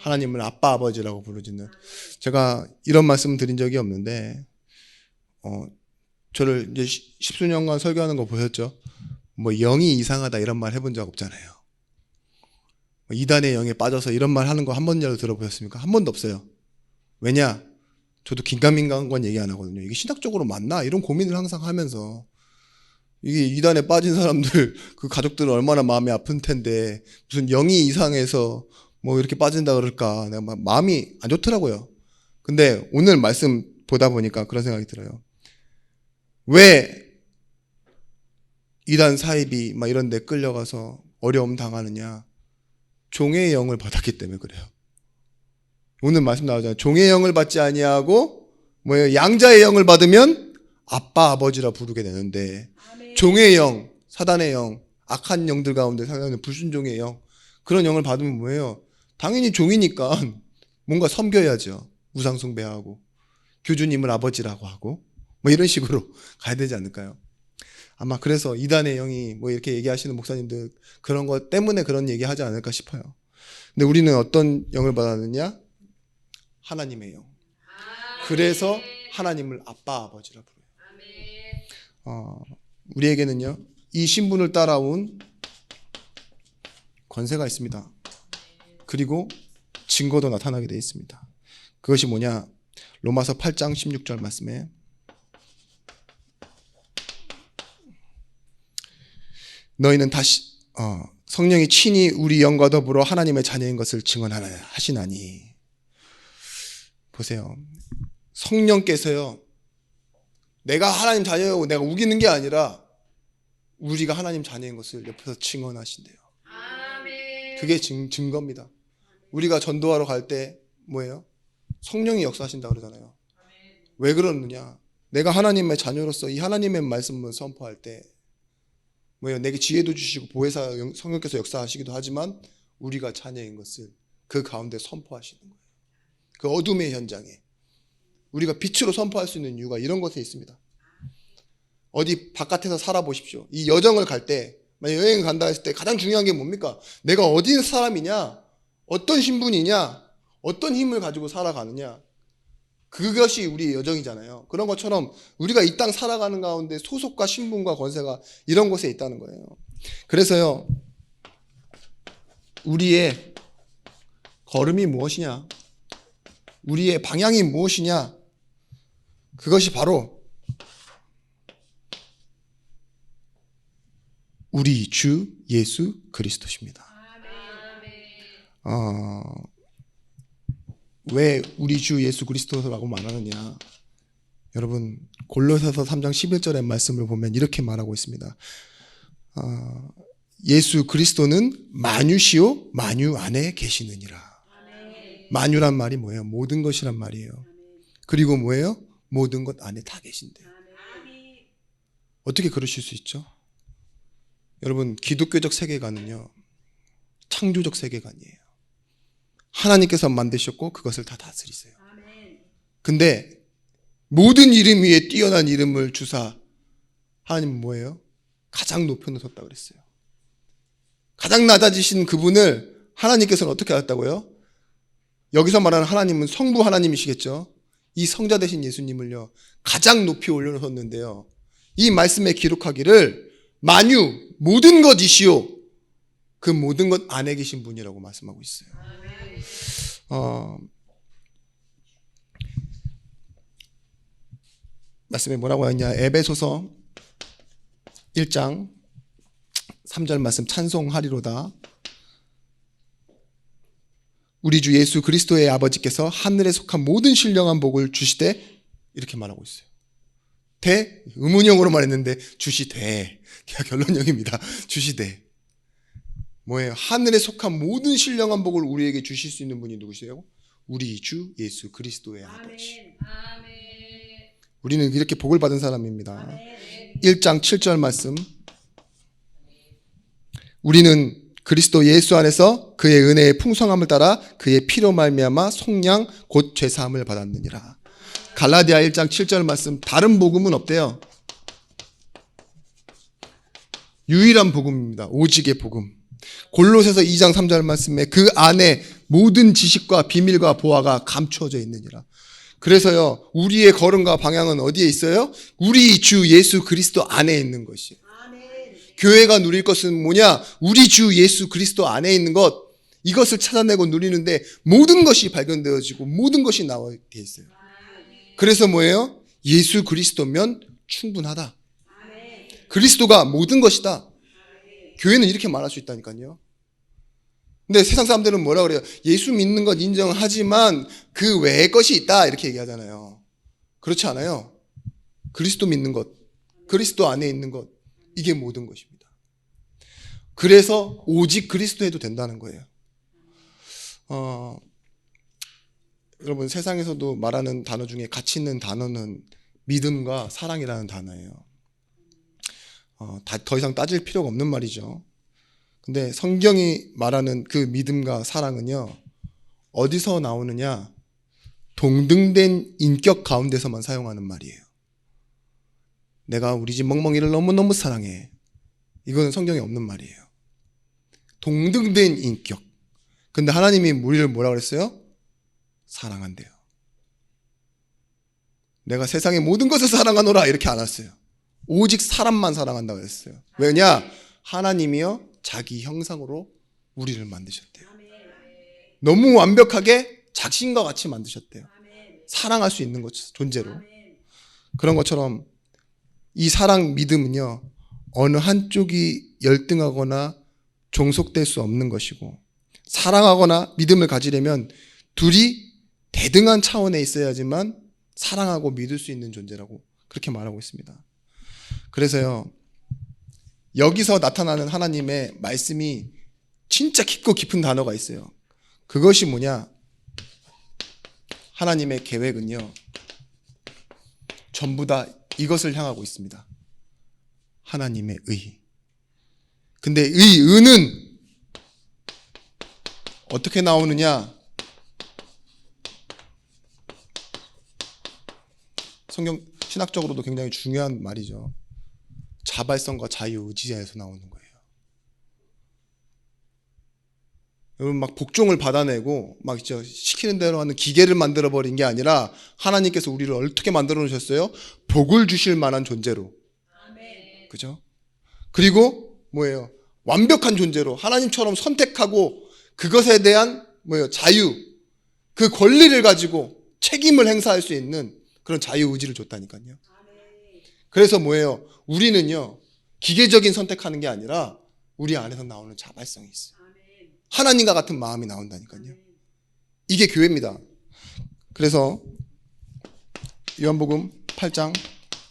하나님을 아빠 아버지라고 부르짖는. 제가 이런 말씀 드린 적이 없는데 저를 이제 10수년간 설교하는 거 보셨죠? 뭐 영이 이상하다 이런 말 해본 적 없잖아요. 이단의 영에 빠져서 이런 말 하는 거 한 번이라도 들어보셨습니까? 한 번도 없어요. 왜냐? 저도 긴가민가한 건 얘기 안 하거든요. 이게 신학적으로 맞나? 이런 고민을 항상 하면서, 이게 이단에 빠진 사람들, 그 가족들은 얼마나 마음이 아픈 텐데 무슨 영이 이상해서 뭐 이렇게 빠진다 그럴까? 내가 마음이 안 좋더라고요. 근데 오늘 말씀 보다 보니까 그런 생각이 들어요. 왜 이단 사이비 막 이런 데 끌려가서 어려움 당하느냐? 종의 영을 받았기 때문에 그래요. 오늘 말씀 나오잖아요. 종의 영을 받지 아니하고 뭐예요? 양자의 영을 받으면 아빠 아버지라 부르게 되는데, 종의 영, 사단의 영, 악한 영들 가운데 사단의 불순종의 영, 그런 영을 받으면 뭐예요? 당연히 종이니까 뭔가 섬겨야죠. 우상 숭배하고 교주님을 아버지라고 하고 뭐 이런 식으로 가야 되지 않을까요? 아마 그래서 이단의 영이 뭐 이렇게 얘기하시는 목사님들 그런 것 때문에 그런 얘기 하지 않을까 싶어요. 근데 우리는 어떤 영을 받았느냐? 하나님의 영. 그래서 하나님을 아빠 아버지라 부르요. 우리에게는요, 이 신분을 따라온 권세가 있습니다. 그리고 증거도 나타나게 되어 있습니다. 그것이 뭐냐? 로마서 8장 16절 말씀에 너희는 다시 성령이 친히 우리 영과 더불어 하나님의 자녀인 것을 증언하시나니. 보세요. 성령께서요, 내가 하나님 자녀고 내가 우기는 게 아니라 우리가 하나님 자녀인 것을 옆에서 증언하신대요. 그게 증거입니다. 우리가 전도하러 갈 때 뭐예요? 성령이 역사하신다 그러잖아요. 왜 그러느냐? 내가 하나님의 자녀로서 이 하나님의 말씀을 선포할 때 뭐예요? 내게 지혜도 주시고 보혜사 성령께서 역사하시기도 하지만 우리가 자녀인 것을 그 가운데 선포하시는 거예요. 그 어둠의 현장에 우리가 빛으로 선포할 수 있는 이유가 이런 것에 있습니다. 어디 바깥에서 살아보십시오. 이 여정을 갈 때, 만약 여행 간다 했을 때 가장 중요한 게 뭡니까? 내가 어디 사람이냐? 어떤 신분이냐? 어떤 힘을 가지고 살아가느냐? 그것이 우리의 여정이잖아요. 그런 것처럼 우리가 이 땅 살아가는 가운데 소속과 신분과 권세가 이런 곳에 있다는 거예요. 그래서요, 우리의 걸음이 무엇이냐? 우리의 방향이 무엇이냐? 그것이 바로 우리 주 예수 그리스도십니다. 왜 우리 주 예수 그리스도라고 말하느냐? 여러분, 골로새서 3장 11절의 말씀을 보면 이렇게 말하고 있습니다. 예수 그리스도는 만유시요 만유 안에 계시느니라. 만유란 말이 뭐예요? 모든 것이란 말이에요. 그리고 뭐예요? 모든 것 안에 다 계신대요. 어떻게 그러실 수 있죠? 여러분, 기독교적 세계관은요, 창조적 세계관이에요. 하나님께서 만드셨고 그것을 다 다스리세요. 근데 모든 이름 위에 뛰어난 이름을 주사 하나님은 뭐예요? 가장 높여 놓으셨다 그랬어요. 가장 낮아지신 그분을 하나님께서는 어떻게 하셨다고요? 여기서 말하는 하나님은 성부 하나님이시겠죠. 이 성자 되신 예수님을요 가장 높이 올려놓았는데요, 이 말씀에 기록하기를 만유 모든 것이시오, 그 모든 것 안에 계신 분이라고 말씀하고 있어요. 말씀에 뭐라고 하냐, 에베소서 1장 3절 말씀, 찬송하리로다. 우리 주 예수 그리스도의 아버지께서 하늘에 속한 모든 신령한 복을 주시되, 이렇게 말하고 있어요. 대, 의문형으로 말했는데 주시되, 결론형입니다. 주시되. 뭐예요? 하늘에 속한 모든 신령한 복을 우리에게 주실 수 있는 분이 누구시에요? 우리 주 예수 그리스도의 아버지. 우리는 이렇게 복을 받은 사람입니다. 1장 7절 말씀, 우리는 그리스도 예수 안에서 그의 은혜의 풍성함을 따라 그의 피로 말미암아 속량 곧 죄사함을 받았느니라. 갈라디아 1장 7절 말씀, 다른 복음은 없대요. 유일한 복음입니다. 오직의 복음. 골로새서 2장 3절 말씀에 그 안에 모든 지식과 비밀과 보화가 감추어져 있느니라. 그래서요, 우리의 걸음과 방향은 어디에 있어요? 우리 주 예수 그리스도 안에 있는 것이에요. 교회가 누릴 것은 뭐냐? 우리 주 예수 그리스도 안에 있는 것, 이것을 찾아내고 누리는데 모든 것이 발견되어지고 모든 것이 나와 있어요. 그래서 뭐예요? 예수 그리스도면 충분하다. 그리스도가 모든 것이다. 교회는 이렇게 말할 수 있다니까요. 근데 세상 사람들은 뭐라 그래요? 예수 믿는 것 인정하지만 그 외의 것이 있다, 이렇게 얘기하잖아요. 그렇지 않아요. 그리스도 믿는 것, 그리스도 안에 있는 것, 이게 모든 것입니다. 그래서 오직 그리스도 해도 된다는 거예요. 여러분, 세상에서도 말하는 단어 중에 가치 있는 단어는 믿음과 사랑이라는 단어예요. 더 이상 따질 필요가 없는 말이죠. 근데 성경이 말하는 그 믿음과 사랑은요, 어디서 나오느냐? 동등된 인격 가운데서만 사용하는 말이에요. 내가 우리 집 멍멍이를 너무너무 사랑해. 이거는 성경에 없는 말이에요. 동등된 인격. 근데 하나님이 우리를 뭐라고 그랬어요? 사랑한대요. 내가 세상의 모든 것을 사랑하노라, 이렇게 안 했어요. 오직 사람만 사랑한다고 했어요. 왜냐? 하나님이요 자기 형상으로 우리를 만드셨대요. 너무 완벽하게 자신과 같이 만드셨대요. 사랑할 수 있는 것, 존재로. 그런 것처럼 이 사랑, 믿음은요 어느 한쪽이 열등하거나 종속될 수 없는 것이고, 사랑하거나 믿음을 가지려면 둘이 대등한 차원에 있어야지만 사랑하고 믿을 수 있는 존재라고 그렇게 말하고 있습니다. 그래서요, 여기서 나타나는 하나님의 말씀이 진짜 깊고 깊은 단어가 있어요. 그것이 뭐냐? 하나님의 계획은요 전부 다 이것을 향하고 있습니다. 하나님의 의. 근데 이 의는 어떻게 나오느냐? 성경 신학적으로도 굉장히 중요한 말이죠. 자발성과 자유의지에서 나오는 거예요. 여러분, 막 복종을 받아내고 막 시키는 대로 하는 기계를 만들어 버린 게 아니라 하나님께서 우리를 어떻게 만들어 놓으셨어요? 복을 주실 만한 존재로. 그죠? 그리고 뭐예요? 완벽한 존재로 하나님처럼 선택하고 그것에 대한 뭐예요? 자유, 그 권리를 가지고 책임을 행사할 수 있는 그런 자유의지를 줬다니까요. 그래서 뭐예요? 우리는요 기계적인 선택하는 게 아니라 우리 안에서 나오는 자발성이 있어요. 하나님과 같은 마음이 나온다니까요. 이게 교회입니다. 그래서 요한복음 8장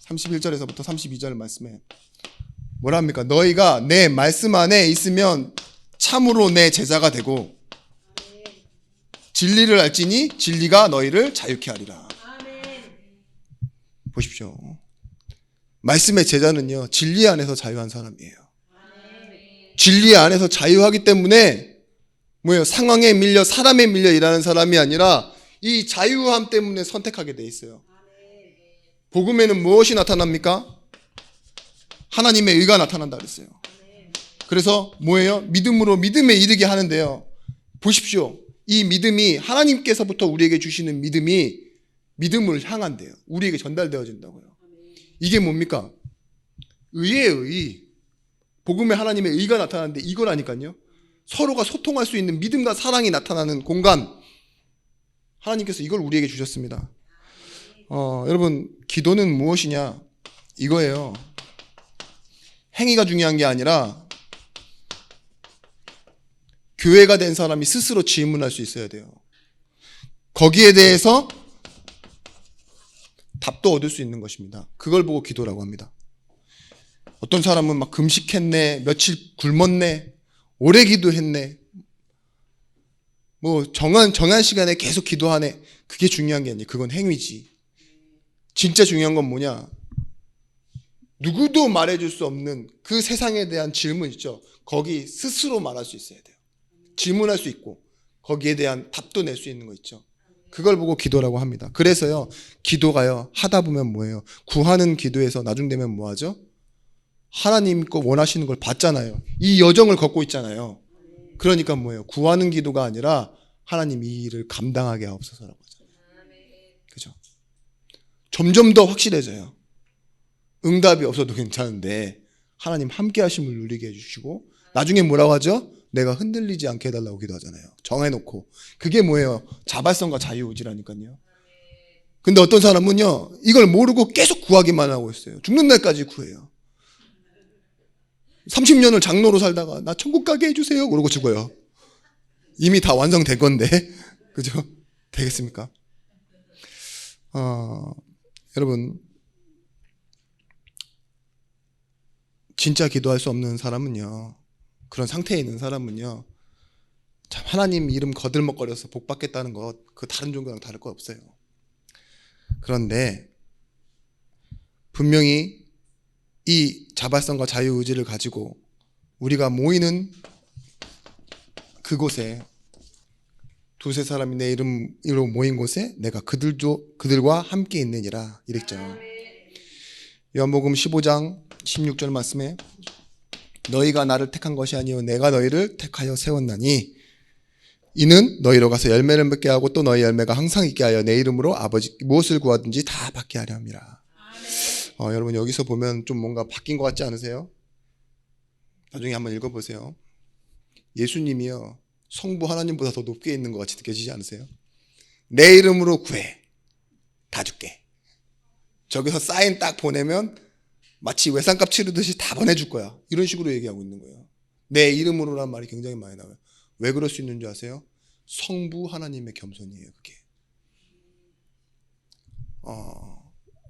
31절에서부터 32절 말씀에 뭐라 합니까? 너희가 내 말씀 안에 있으면 참으로 내 제자가 되고 진리를 알지니 진리가 너희를 자유케 하리라. 보십시오. 말씀의 제자는요 진리 안에서 자유한 사람이에요. 진리 안에서 자유하기 때문에 뭐예요? 상황에 밀려 사람에 밀려 일하는 사람이 아니라 이 자유함 때문에 선택하게 돼 있어요. 복음에는 무엇이 나타납니까? 하나님의 의가 나타난다 그랬어요. 그래서 뭐예요? 믿음으로 믿음에 이르게 하는데요. 보십시오. 이 믿음이 하나님께서부터 우리에게 주시는 믿음이 믿음을 향한대요. 우리에게 전달되어진다고요. 이게 뭡니까? 의예요, 의. 복음에 하나님의 의가 나타나는데 이거라니까요. 서로가 소통할 수 있는 믿음과 사랑이 나타나는 공간. 하나님께서 이걸 우리에게 주셨습니다. 여러분, 기도는 무엇이냐? 이거예요. 행위가 중요한 게 아니라 교회가 된 사람이 스스로 질문할 수 있어야 돼요. 거기에 대해서 답도 얻을 수 있는 것입니다. 그걸 보고 기도라고 합니다. 어떤 사람은 막 금식했네, 며칠 굶었네, 오래 기도했네, 뭐 정한 시간에 계속 기도하네. 그게 중요한 게 아니에요. 그건 행위지. 진짜 중요한 건 뭐냐? 누구도 말해줄 수 없는 그 세상에 대한 질문 있죠. 거기 스스로 말할 수 있어야 돼요. 질문할 수 있고 거기에 대한 답도 낼 수 있는 거 있죠. 그걸 보고 기도라고 합니다. 그래서요, 기도가요, 하다 보면 뭐예요? 구하는 기도에서 나중 되면 뭐하죠? 하나님 거 원하시는 걸 받잖아요. 이 여정을 걷고 있잖아요. 그러니까 뭐예요? 구하는 기도가 아니라 하나님 이 일을 감당하게 하옵소서라고 하잖아요. 그죠? 점점 더 확실해져요. 응답이 없어도 괜찮은데 하나님 함께 하심을 누리게 해주시고 나중에 뭐라고 하죠? 내가 흔들리지 않게 해달라고 기도하잖아요. 정해놓고. 그게 뭐예요? 자발성과 자유의지라니까요. 근데 어떤 사람은요, 이걸 모르고 계속 구하기만 하고 있어요. 죽는 날까지 구해요. 30년을 장로로 살다가 나 천국 가게 해주세요 그러고 죽어요. 이미 다 완성된 건데 그죠? 되겠습니까? 여러분, 진짜 기도할 수 없는 사람은요, 그런 상태에 있는 사람은요, 참 하나님 이름 거들먹거려서 복 받겠다는 것, 그 다른 종교랑 다를 거 없어요. 그런데 분명히 이 자발성과 자유의지를 가지고 우리가 모이는 그곳에 두세 사람이 내 이름으로 모인 곳에 내가 그들과 함께 있느니라 이랬죠. 요한복음 15장 16절 말씀에 너희가 나를 택한 것이 아니요 내가 너희를 택하여 세웠나니 이는 너희로 가서 열매를 맺게 하고 또 너희 열매가 항상 있게 하여 내 이름으로 아버지 무엇을 구하든지 다 받게 하려 함이라. 여러분, 여기서 보면 좀 뭔가 바뀐 것 같지 않으세요? 나중에 한번 읽어보세요. 예수님이요, 성부 하나님보다 더 높게 있는 것 같이 느껴지지 않으세요? 내 이름으로 구해, 다 줄게. 저기서 사인 딱 보내면 마치 외상값 치르듯이 다 보내줄 거야. 이런 식으로 얘기하고 있는 거예요. 내 이름으로란 말이 굉장히 많이 나와요. 왜 그럴 수 있는 줄 아세요? 성부 하나님의 겸손이에요. 그게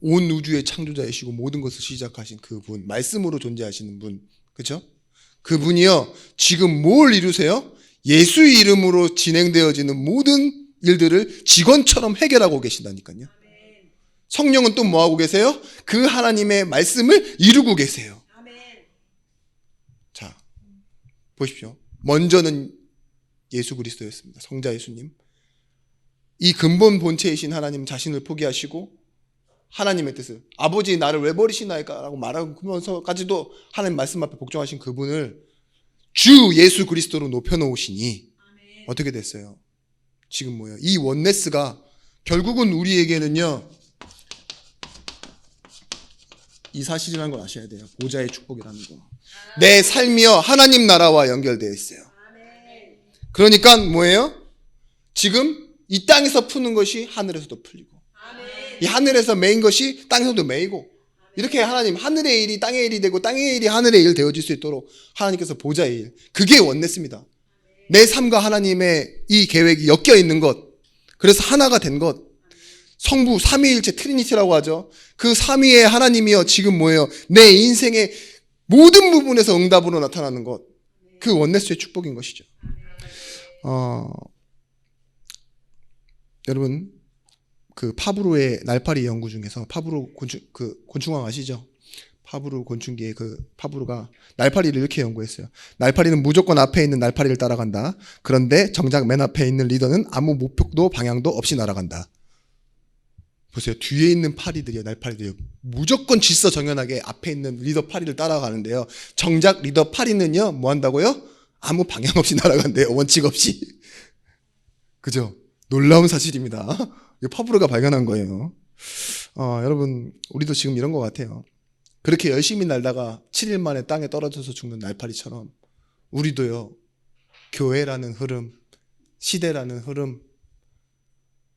온 우주의 창조자이시고 모든 것을 시작하신 그분, 말씀으로 존재하시는 분, 그렇죠? 그분이요, 지금 뭘 이루세요? 예수 이름으로 진행되어지는 모든 일들을 직원처럼 해결하고 계신다니까요. 성령은 또 뭐하고 계세요? 그 하나님의 말씀을 이루고 계세요. 자, 보십시오. 먼저는 예수 그리스도였습니다. 성자 예수님. 이 근본 본체이신 하나님 자신을 포기하시고 하나님의 뜻을, 아버지 나를 왜 버리시나이까라고 말하면서까지도 하나님 말씀 앞에 복종하신 그분을 주 예수 그리스도로 높여놓으시니 어떻게 됐어요? 지금 뭐예요? 이 원네스가 결국은 우리에게는요, 이 사실이라는 걸 아셔야 돼요. 보좌의 축복이라는 거. 내 삶이요 하나님 나라와 연결되어 있어요. 그러니까 뭐예요? 지금 이 땅에서 푸는 것이 하늘에서도 풀리고, 이 하늘에서 메인 것이 땅에서도 메이고, 이렇게 하나님 하늘의 일이 땅의 일이 되고 땅의 일이 하늘의 일 되어질 수 있도록 하나님께서 보좌의 일, 그게 원냈습니다. 내 삶과 하나님의 이 계획이 엮여 있는 것, 그래서 하나가 된 것, 성부 삼위일체 트리니티라고 하죠. 그 삼위의 하나님이요 지금 뭐예요? 내 인생의 모든 부분에서 응답으로 나타나는 것, 그 원네스의 축복인 것이죠. 여러분, 그 파브로의 날파리 연구 중에서 파브로 곤충왕 아시죠? 파브로 곤충기의 그 파브로가 날파리를 이렇게 연구했어요. 날파리는 무조건 앞에 있는 날파리를 따라간다. 그런데 정작 맨 앞에 있는 리더는 아무 목표도 방향도 없이 날아간다. 보세요. 뒤에 있는 파리들이요, 날파리들이요, 무조건 질서정연하게 앞에 있는 리더 파리를 따라가는데요, 정작 리더 파리는요 뭐 한다고요? 아무 방향 없이 날아간대요. 원칙 없이. 그죠? 놀라운 사실입니다. 이거 파브르가 발견한 거예요. 여러분, 우리도 지금 이런 것 같아요. 그렇게 열심히 날다가 7일 만에 땅에 떨어져서 죽는 날파리처럼 우리도요, 교회라는 흐름, 시대라는 흐름,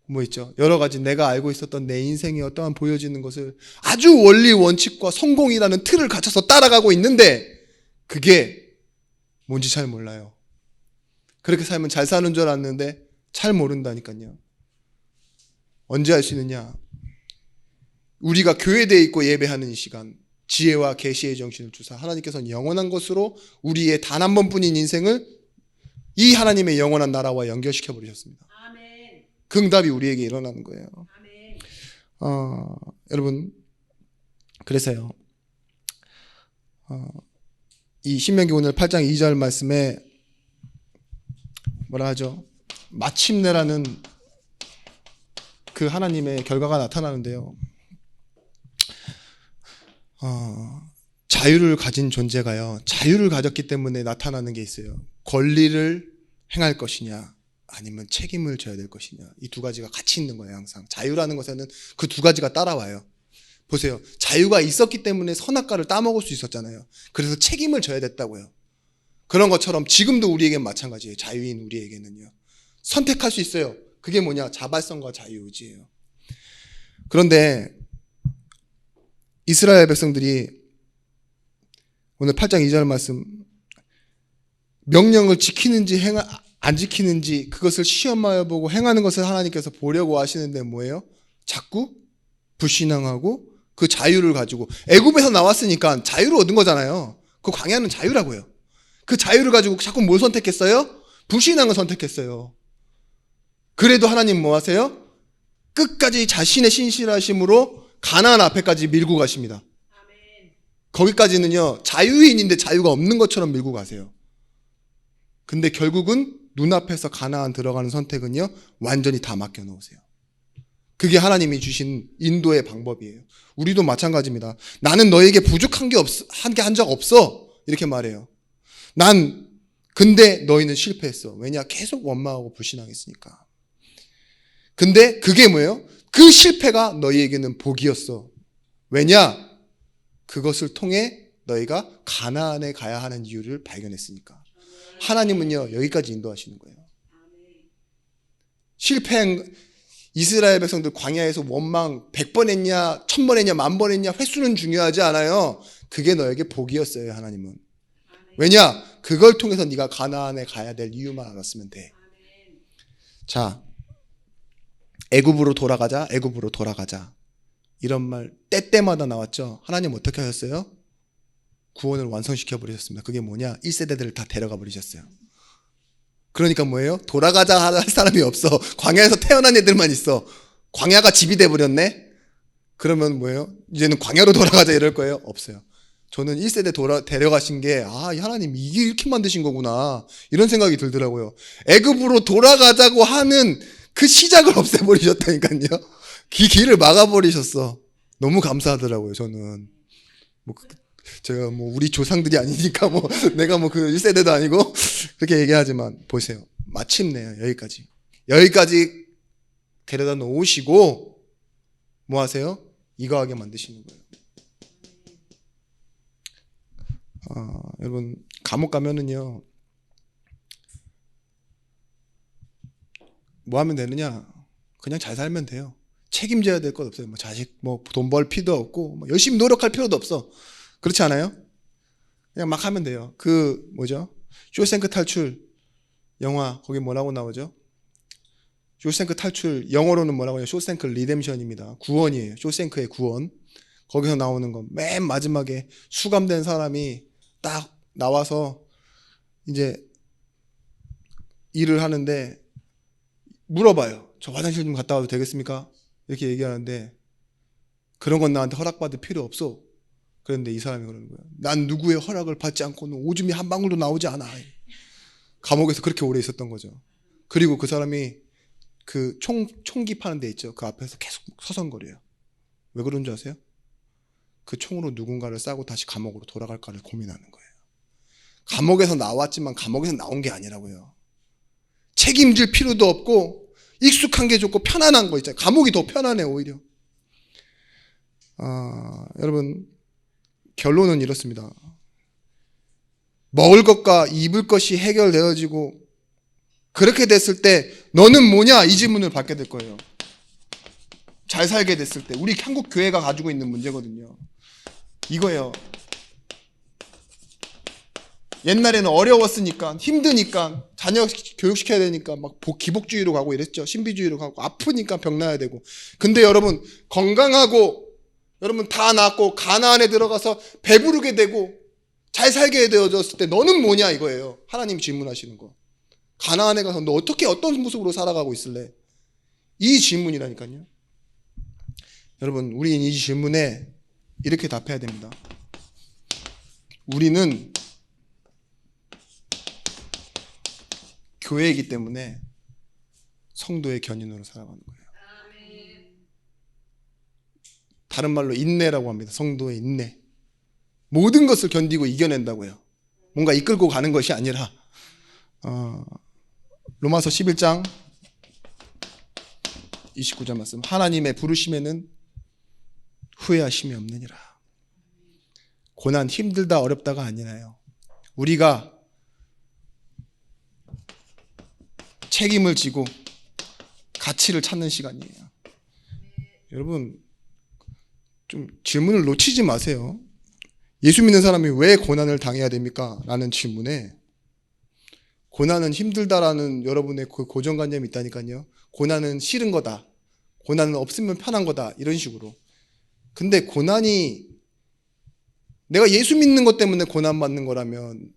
뭐 있죠? 여러 가지 내가 알고 있었던 내 인생이 어떠한 보여지는 것을 아주 원리 원칙과 성공이라는 틀을 갖춰서 따라가고 있는데 그게 뭔지 잘 몰라요. 그렇게 살면 잘 사는 줄 알았는데 잘 모른다니까요. 언제 알 수 있느냐? 우리가 교회되어 있고 예배하는 이 시간, 지혜와 계시의 정신을 주사 하나님께서는 영원한 것으로 우리의 단 한 번뿐인 인생을 이 하나님의 영원한 나라와 연결시켜 버리셨습니다. 아멘. 그 응답이 우리에게 일어나는 거예요. 아멘. 여러분, 그래서요, 이 신명기 오늘 8장 2절 말씀에 뭐라 하죠? 마침내라는 그 하나님의 결과가 나타나는데요. 자유를 가진 존재가요, 자유를 가졌기 때문에 나타나는 게 있어요. 권리를 행할 것이냐, 아니면 책임을 져야 될 것이냐. 이 두 가지가 같이 있는 거예요, 항상. 자유라는 것에는 그 두 가지가 따라와요. 보세요. 자유가 있었기 때문에 선악과를 따먹을 수 있었잖아요. 그래서 책임을 져야 됐다고요. 그런 것처럼 지금도 우리에겐 마찬가지예요. 자유인 우리에게는요. 선택할 수 있어요. 그게 뭐냐? 자발성과 자유의지예요. 그런데 이스라엘 백성들이 오늘 8장 2절 말씀, 명령을 지키는지 안 지키는지 그것을 시험하여 보고 행하는 것을 하나님께서 보려고 하시는데 뭐예요? 자꾸 불신앙하고 그 자유를 가지고, 애굽에서 나왔으니까 자유를 얻은 거잖아요. 그 광야는 자유라고요. 그 자유를 가지고 자꾸 뭘 선택했어요? 불신앙을 선택했어요. 그래도 하나님 뭐 하세요? 끝까지 자신의 신실하심으로 가나안 앞에까지 밀고 가십니다. 아멘. 거기까지는요, 자유인인데 자유가 없는 것처럼 밀고 가세요. 근데 결국은 눈앞에서 가나안 들어가는 선택은요, 완전히 다 맡겨 놓으세요. 그게 하나님이 주신 인도의 방법이에요. 우리도 마찬가지입니다. 나는 너에게 부족한 게 한 적 없어. 이렇게 말해요. 근데 너희는 실패했어. 왜냐? 계속 원망하고 불신앙했으니까. 근데 그게 뭐예요? 그 실패가 너희에게는 복이었어. 왜냐? 그것을 통해 너희가 가나안에 가야 하는 이유를 발견했으니까. 하나님은요, 여기까지 인도하시는 거예요. 실패한 이스라엘 백성들 광야에서 원망 100번 했냐, 1000번 했냐, 10,000번 했냐, 횟수는 중요하지 않아요. 그게 너에게 복이었어요, 하나님은. 왜냐? 그걸 통해서 네가 가나안에 가야 될 이유만 알았으면 돼. 자, 애굽으로 돌아가자, 애굽으로 돌아가자. 이런 말 때때마다 나왔죠. 하나님 어떻게 하셨어요? 구원을 완성시켜 버리셨습니다. 그게 뭐냐? 1세대들을 다 데려가 버리셨어요. 그러니까 뭐예요? 돌아가자 할 사람이 없어. 광야에서 태어난 애들만 있어. 광야가 집이 돼버렸네? 그러면 뭐예요? 이제는 광야로 돌아가자 이럴 거예요? 없어요. 저는 1세대 데려가신 게, 이 하나님 이게 이렇게 만드신 거구나, 이런 생각이 들더라고요. 애굽으로 돌아가자고 하는 그 시작을 없애버리셨다니까요. 길을 막아버리셨어. 너무 감사하더라고요, 저는. 제가 우리 조상들이 아니니까 내가 그 1세대도 아니고 그렇게 얘기하지만, 보세요. 마침내요, 여기까지 데려다 놓으시고 뭐 하세요? 이거 하게 만드시는 거예요. 여러분, 감옥 가면은요, 뭐 하면 되느냐? 그냥 잘 살면 돼요. 책임져야 될 것 없어요. 자식 돈 벌 필요도 없고 열심히 노력할 필요도 없어. 그렇지 않아요? 그냥 막 하면 돼요. 쇼생크 탈출 영화, 거기 뭐라고 나오죠? 쇼생크 탈출, 영어로는 뭐라고 해요? 쇼생크 리뎀션입니다. 구원이에요. 쇼생크의 구원. 거기서 나오는 거, 맨 마지막에 수감된 사람이 딱 나와서 이제 일을 하는데 물어봐요. 저 화장실 좀 갔다 와도 되겠습니까? 이렇게 얘기하는데, 그런 건 나한테 허락받을 필요 없어. 그런데 이 사람이 그러는 거예요. 난 누구의 허락을 받지 않고는 오줌이 한 방울도 나오지 않아. 감옥에서 그렇게 오래 있었던 거죠. 그리고 그 사람이 그 총기 파는 데 있죠. 그 앞에서 계속 서성거려요. 왜 그런 줄 아세요? 그 총으로 누군가를 쏴고 다시 감옥으로 돌아갈까를 고민하는 거예요. 감옥에서 나왔지만 감옥에서 나온 게 아니라고요. 책임질 필요도 없고 익숙한 게 좋고 편안한 거 있잖아요. 감옥이 더 편안해 오히려. 여러분 결론은 이렇습니다. 먹을 것과 입을 것이 해결되어지고 그렇게 됐을 때 너는 뭐냐? 이 질문을 받게 될 거예요. 잘 살게 됐을 때. 우리 한국 교회가 가지고 있는 문제거든요. 이거예요. 옛날에는 어려웠으니까 힘드니까 자녀 교육시켜야 되니까 막 기복주의로 가고 이랬죠. 신비주의로 가고 아프니까 병 나야 되고. 근데 여러분 건강하고 여러분 다 낫고 가나안에 들어가서 배부르게 되고 잘 살게 되어졌을 때 너는 뭐냐 이거예요. 하나님이 질문하시는 거. 가나안에 가서 너 어떻게 어떤 모습으로 살아가고 있을래? 이 질문이라니까요. 여러분 우리는 이 질문에 이렇게 답해야 됩니다. 우리는 교회이기 때문에 성도의 견인으로 살아가는 거예요. 다른 말로 인내라고 합니다. 성도의 인내. 모든 것을 견디고 이겨낸다고요. 뭔가 이끌고 가는 것이 아니라 로마서 11장 29절 말씀. 하나님의 부르심에는 후회하심이 없느니라. 고난 힘들다 어렵다가 아니라요. 우리가 책임을 지고 가치를 찾는 시간이에요. 여러분 좀 질문을 놓치지 마세요. 예수 믿는 사람이 왜 고난을 당해야 됩니까? 라는 질문에 고난은 힘들다라는 여러분의 그 고정관념이 있다니까요. 고난은 싫은 거다. 고난은 없으면 편한 거다. 이런 식으로. 근데 고난이 내가 예수 믿는 것 때문에 고난받는 거라면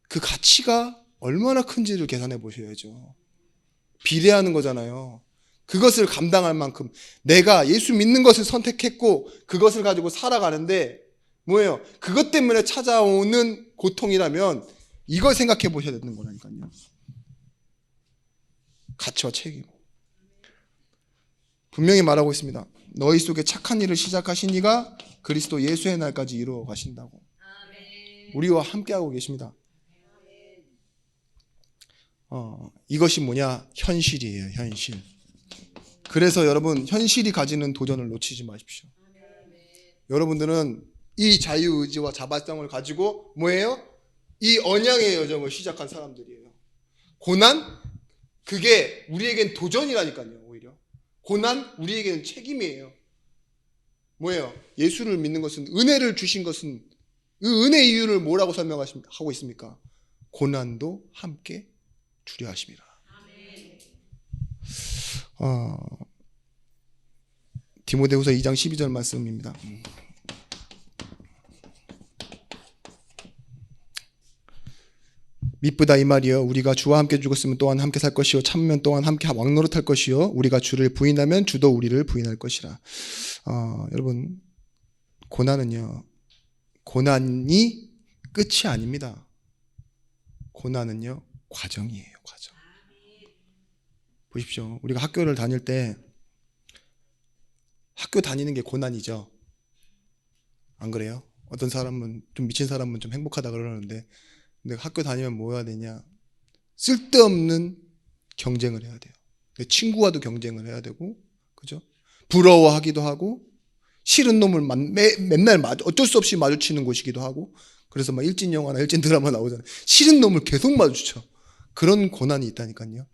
그 가치가 얼마나 큰지를 계산해 보셔야죠. 비례하는 거잖아요. 그것을 감당할 만큼 내가 예수 믿는 것을 선택했고 그것을 가지고 살아가는데 뭐예요? 그것 때문에 찾아오는 고통이라면 이걸 생각해 보셔야 되는 거라니까요. 가치와 책임. 분명히 말하고 있습니다. 너희 속에 착한 일을 시작하신 이가 그리스도 예수의 날까지 이루어 가신다고. 우리와 함께하고 계십니다. 이것이 뭐냐? 현실이에요. 현실. 그래서 여러분 현실이 가지는 도전을 놓치지 마십시오. 여러분들은 이 자유의지와 자발성을 가지고 뭐예요? 이 언양의 여정을 시작한 사람들이에요. 고난? 그게 우리에겐 도전이라니까요. 오히려 고난 우리에게는 책임이에요. 뭐예요? 예수를 믿는 것은 은혜를 주신 것은 그 은혜의 이유를 뭐라고 설명하고 있습니까? 고난도 함께 주려 하심이라. 디모데후서 2장 12절 말씀입니다. 미쁘다 이 말이여. 우리가 주와 함께 죽었으면 또한 함께 살 것이요 참으면 또한 함께 왕노릇할 것이요 우리가 주를 부인하면 주도 우리를 부인할 것이라. 여러분 고난은요, 고난이 끝이 아닙니다. 고난은요 과정이에요. 과정. 보십시오. 우리가 학교를 다닐 때 학교 다니는 게 고난이죠. 안 그래요? 어떤 사람은 좀 미친 사람은 좀 행복하다 그러는데 근데 학교 다니면 뭐 해야 되냐? 쓸데없는 경쟁을 해야 돼요. 내 친구와도 경쟁을 해야 되고, 그죠? 부러워하기도 하고, 싫은 놈을 맨날 어쩔 수 없이 마주치는 곳이기도 하고, 그래서 막 일진 영화나 일진 드라마 나오잖아요. 싫은 놈을 계속 마주쳐. 그런 고난이 있다니까요.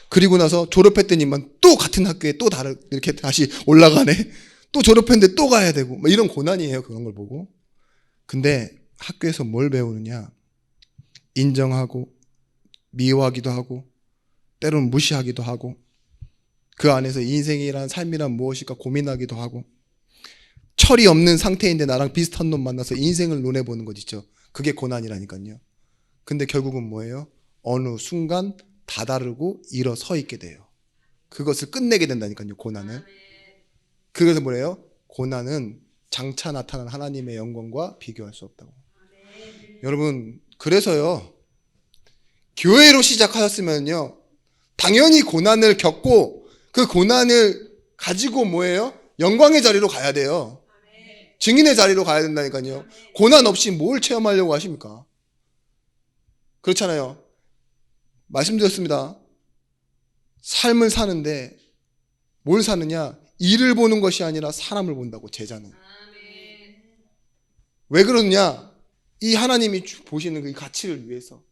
그리고 나서 졸업했더니만 또 같은 학교에 또 이렇게 다시 올라가네. 또 졸업했는데 또 가야 되고, 뭐 이런 고난이에요. 그런 걸 보고. 근데 학교에서 뭘 배우느냐? 인정하고 미워하기도 하고 때로는 무시하기도 하고 그 안에서 인생이란 삶이란 무엇일까 고민하기도 하고 철이 없는 상태인데 나랑 비슷한 놈 만나서 인생을 논해보는 것 있죠. 그게 고난이라니까요. 근데 결국은 뭐예요? 어느 순간 다다르고 일어서 있게 돼요. 그것을 끝내게 된다니까요. 고난을. 그래서 뭐래요? 고난은 장차 나타난 하나님의 영광과 비교할 수 없다고. 여러분 그래서요 교회로 시작하셨으면요 당연히 고난을 겪고 그 고난을 가지고 뭐예요? 영광의 자리로 가야 돼요. 증인의 자리로 가야 된다니까요. 고난 없이 뭘 체험하려고 하십니까? 그렇잖아요. 말씀드렸습니다. 삶을 사는데 뭘 사느냐? 일을 보는 것이 아니라 사람을 본다고, 제자는. 왜 그러느냐? 이 하나님이 보시는 그 가치를 위해서.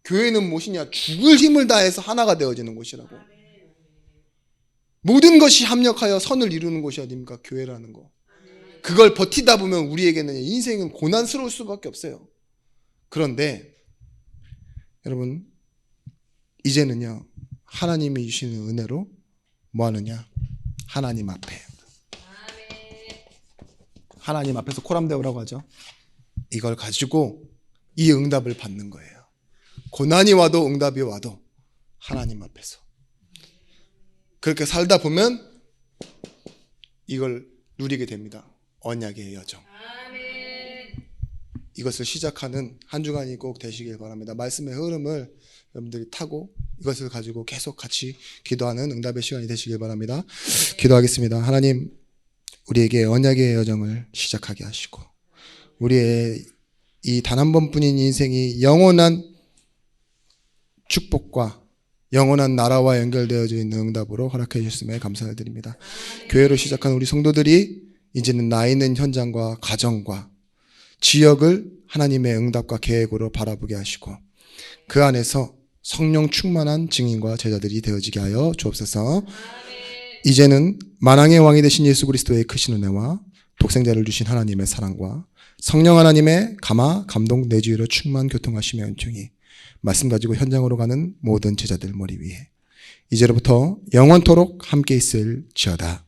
교회는 무엇이냐? 죽을 힘을 다해서 하나가 되어지는 곳이라고. 모든 것이 합력하여 선을 이루는 곳이 어딥니까? 교회라는 거. 그걸 버티다 보면 우리에게는 인생은 고난스러울 수밖에 없어요. 그런데 여러분, 이제는요, 하나님이 주시는 은혜로 뭐 하느냐? 하나님 앞에, 하나님 앞에서 코람데오라고 하죠. 이걸 가지고 이 응답을 받는 거예요. 고난이 와도 응답이 와도 하나님 앞에서 그렇게 살다 보면 이걸 누리게 됩니다. 언약의 여정. 이것을 시작하는 한 주간이 꼭 되시길 바랍니다. 말씀의 흐름을 여러분들이 타고 이것을 가지고 계속 같이 기도하는 응답의 시간이 되시길 바랍니다. 기도하겠습니다. 하나님, 우리에게 언약의 여정을 시작하게 하시고 우리의 이 단 한 번뿐인 인생이 영원한 축복과 영원한 나라와 연결되어져 있는 응답으로 허락해 주셨음에 감사를 드립니다. 교회로 시작한 우리 성도들이 이제는 나 있는 현장과 가정과 지역을 하나님의 응답과 계획으로 바라보게 하시고 그 안에서 성령 충만한 증인과 제자들이 되어지게 하여 주옵소서. 이제는 만왕의 왕이 되신 예수 그리스도의 크신 은혜와 독생자를 주신 하나님의 사랑과 성령 하나님의 감화, 감동, 내주의로 충만 교통하시며 은총이 말씀 가지고 현장으로 가는 모든 제자들 머리 위에 이제로부터 영원토록 함께 있을지어다.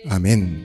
아멘.